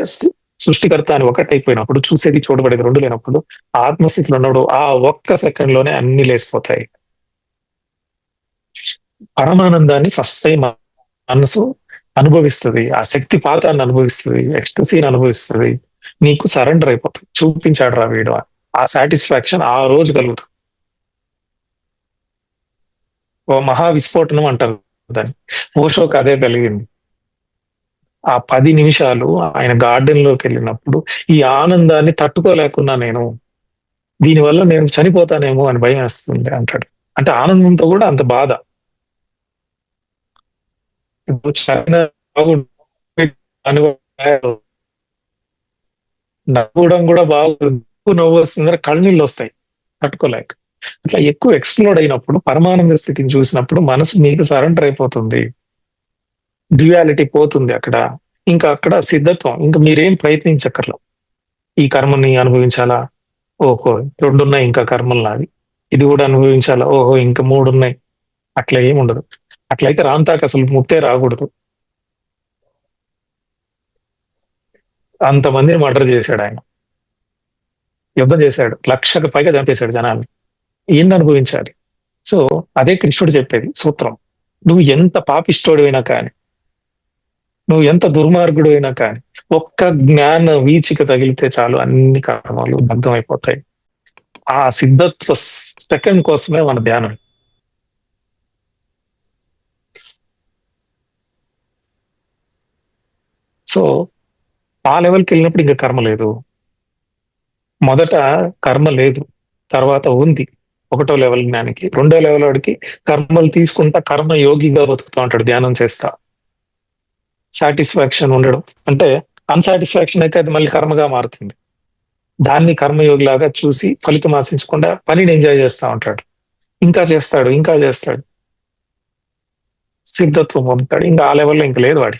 సృష్టికర్త అని ఒకటైపోయినప్పుడు, చూసేది చూడబడేది రెండు లేనప్పుడు, ఆత్మస్థితిలో ఉన్నప్పుడు ఆ ఒక్క సెకండ్ లోనే అన్ని లేసిపోతాయి. పరమానందాన్ని ఫస్ట్ టైం మనసు అనుభవిస్తుంది, ఆ శక్తి పాతాన్ని అనుభవిస్తుంది, ఎక్స్టసీని అనుభవిస్తుంది. నీకు సరెండర్ అయిపోతుంది. చూపించాడు రా వీడు, ఆ సాటిస్ఫాక్షన్ ఆ రోజు కలుగుతుంది. ఓ మహా విస్ఫోటనం అంటారు దాన్ని. ఓషోకి అదే కలిగింది. ఆ 10 నిమిషాలు ఆయన గార్డెన్ లోకి వెళ్ళినప్పుడు ఈ ఆనందాన్ని తట్టుకోలేకున్నా నేను, దీనివల్ల నేను చనిపోతానేమో అని భయం వేస్తుంది అంటాడు. అంటే ఆనందంతో కూడా అంత బాధ. ఇప్పుడు చైనా నవ్వడం కూడా బాగుంది, ఎక్కువ నవ్వు వస్తుంది, కళ్ళనీళ్ళు వస్తాయి తట్టుకోలేక. అట్లా ఎక్కువ ఎక్స్ప్లోడ్ అయినప్పుడు, పరమానంద స్థితిని చూసినప్పుడు మనసు మీకు సరెండర్ అయిపోతుంది. డ్యుయాలిటీ పోతుంది అక్కడ. ఇంకా అక్కడ సిద్ధత్వం, ఇంకా మీరేం ప్రయత్నించక్కర్లా. ఈ కర్మని అనుభవించాలా, ఓహో 2 ఉన్నాయి ఇంకా కర్మలు నాది, ఇది కూడా అనుభవించాలా, ఓహో ఇంకా 3 ఉన్నాయి. అట్లా ఏమి ఉండదు. అట్లయితే రాంతాకు అసలు ముక్తే రాకూడదు. అంతమందిని మర్డర్ చేశాడు ఆయన, యుద్ధం చేశాడు, 1,00,000కు పైగా చంపేశాడు జనాలు. ఏంటి అనుభవించాలి? సో అదే కృష్ణుడు చెప్పేది సూత్రం. నువ్వు ఎంత పాపిష్టోడు అయినా కానీ, నువ్వు ఎంత దుర్మార్గుడు అయినా కానీ, ఒక్క జ్ఞాన వీచిక తగిలితే చాలు అన్ని కర్మాలు దగ్ధమైపోతాయి. ఆ సిద్ధత్వ సెకండ్ కోసమే మన ధ్యానం. సో ఆ లెవెల్కి వెళ్ళినప్పుడు ఇంకా కర్మ లేదు. మొదట కర్మ లేదు, తర్వాత ఉంది. 1వ లెవెల్ జ్ఞానికి. 2వ లెవెల్ వాడికి కర్మలు తీసుకుంటా కర్మ యోగిగా బతుకుతా ఉంటాడు ధ్యానం చేస్తా. సాటిస్ఫాక్షన్ ఉండడం అంటే, అన్సాటిస్ఫాక్షన్ అయితే అది మళ్ళీ కర్మగా మారుతుంది. దాన్ని కర్మయోగి లాగా చూసి ఫలితం ఆశించకుండా పనిని ఎంజాయ్ చేస్తా ఉంటాడు. ఇంకా చేస్తాడు. సిద్ధత్వం పొందుతాడు. ఇంకా ఆ లెవెల్లో ఇంకా లేదు వాడి.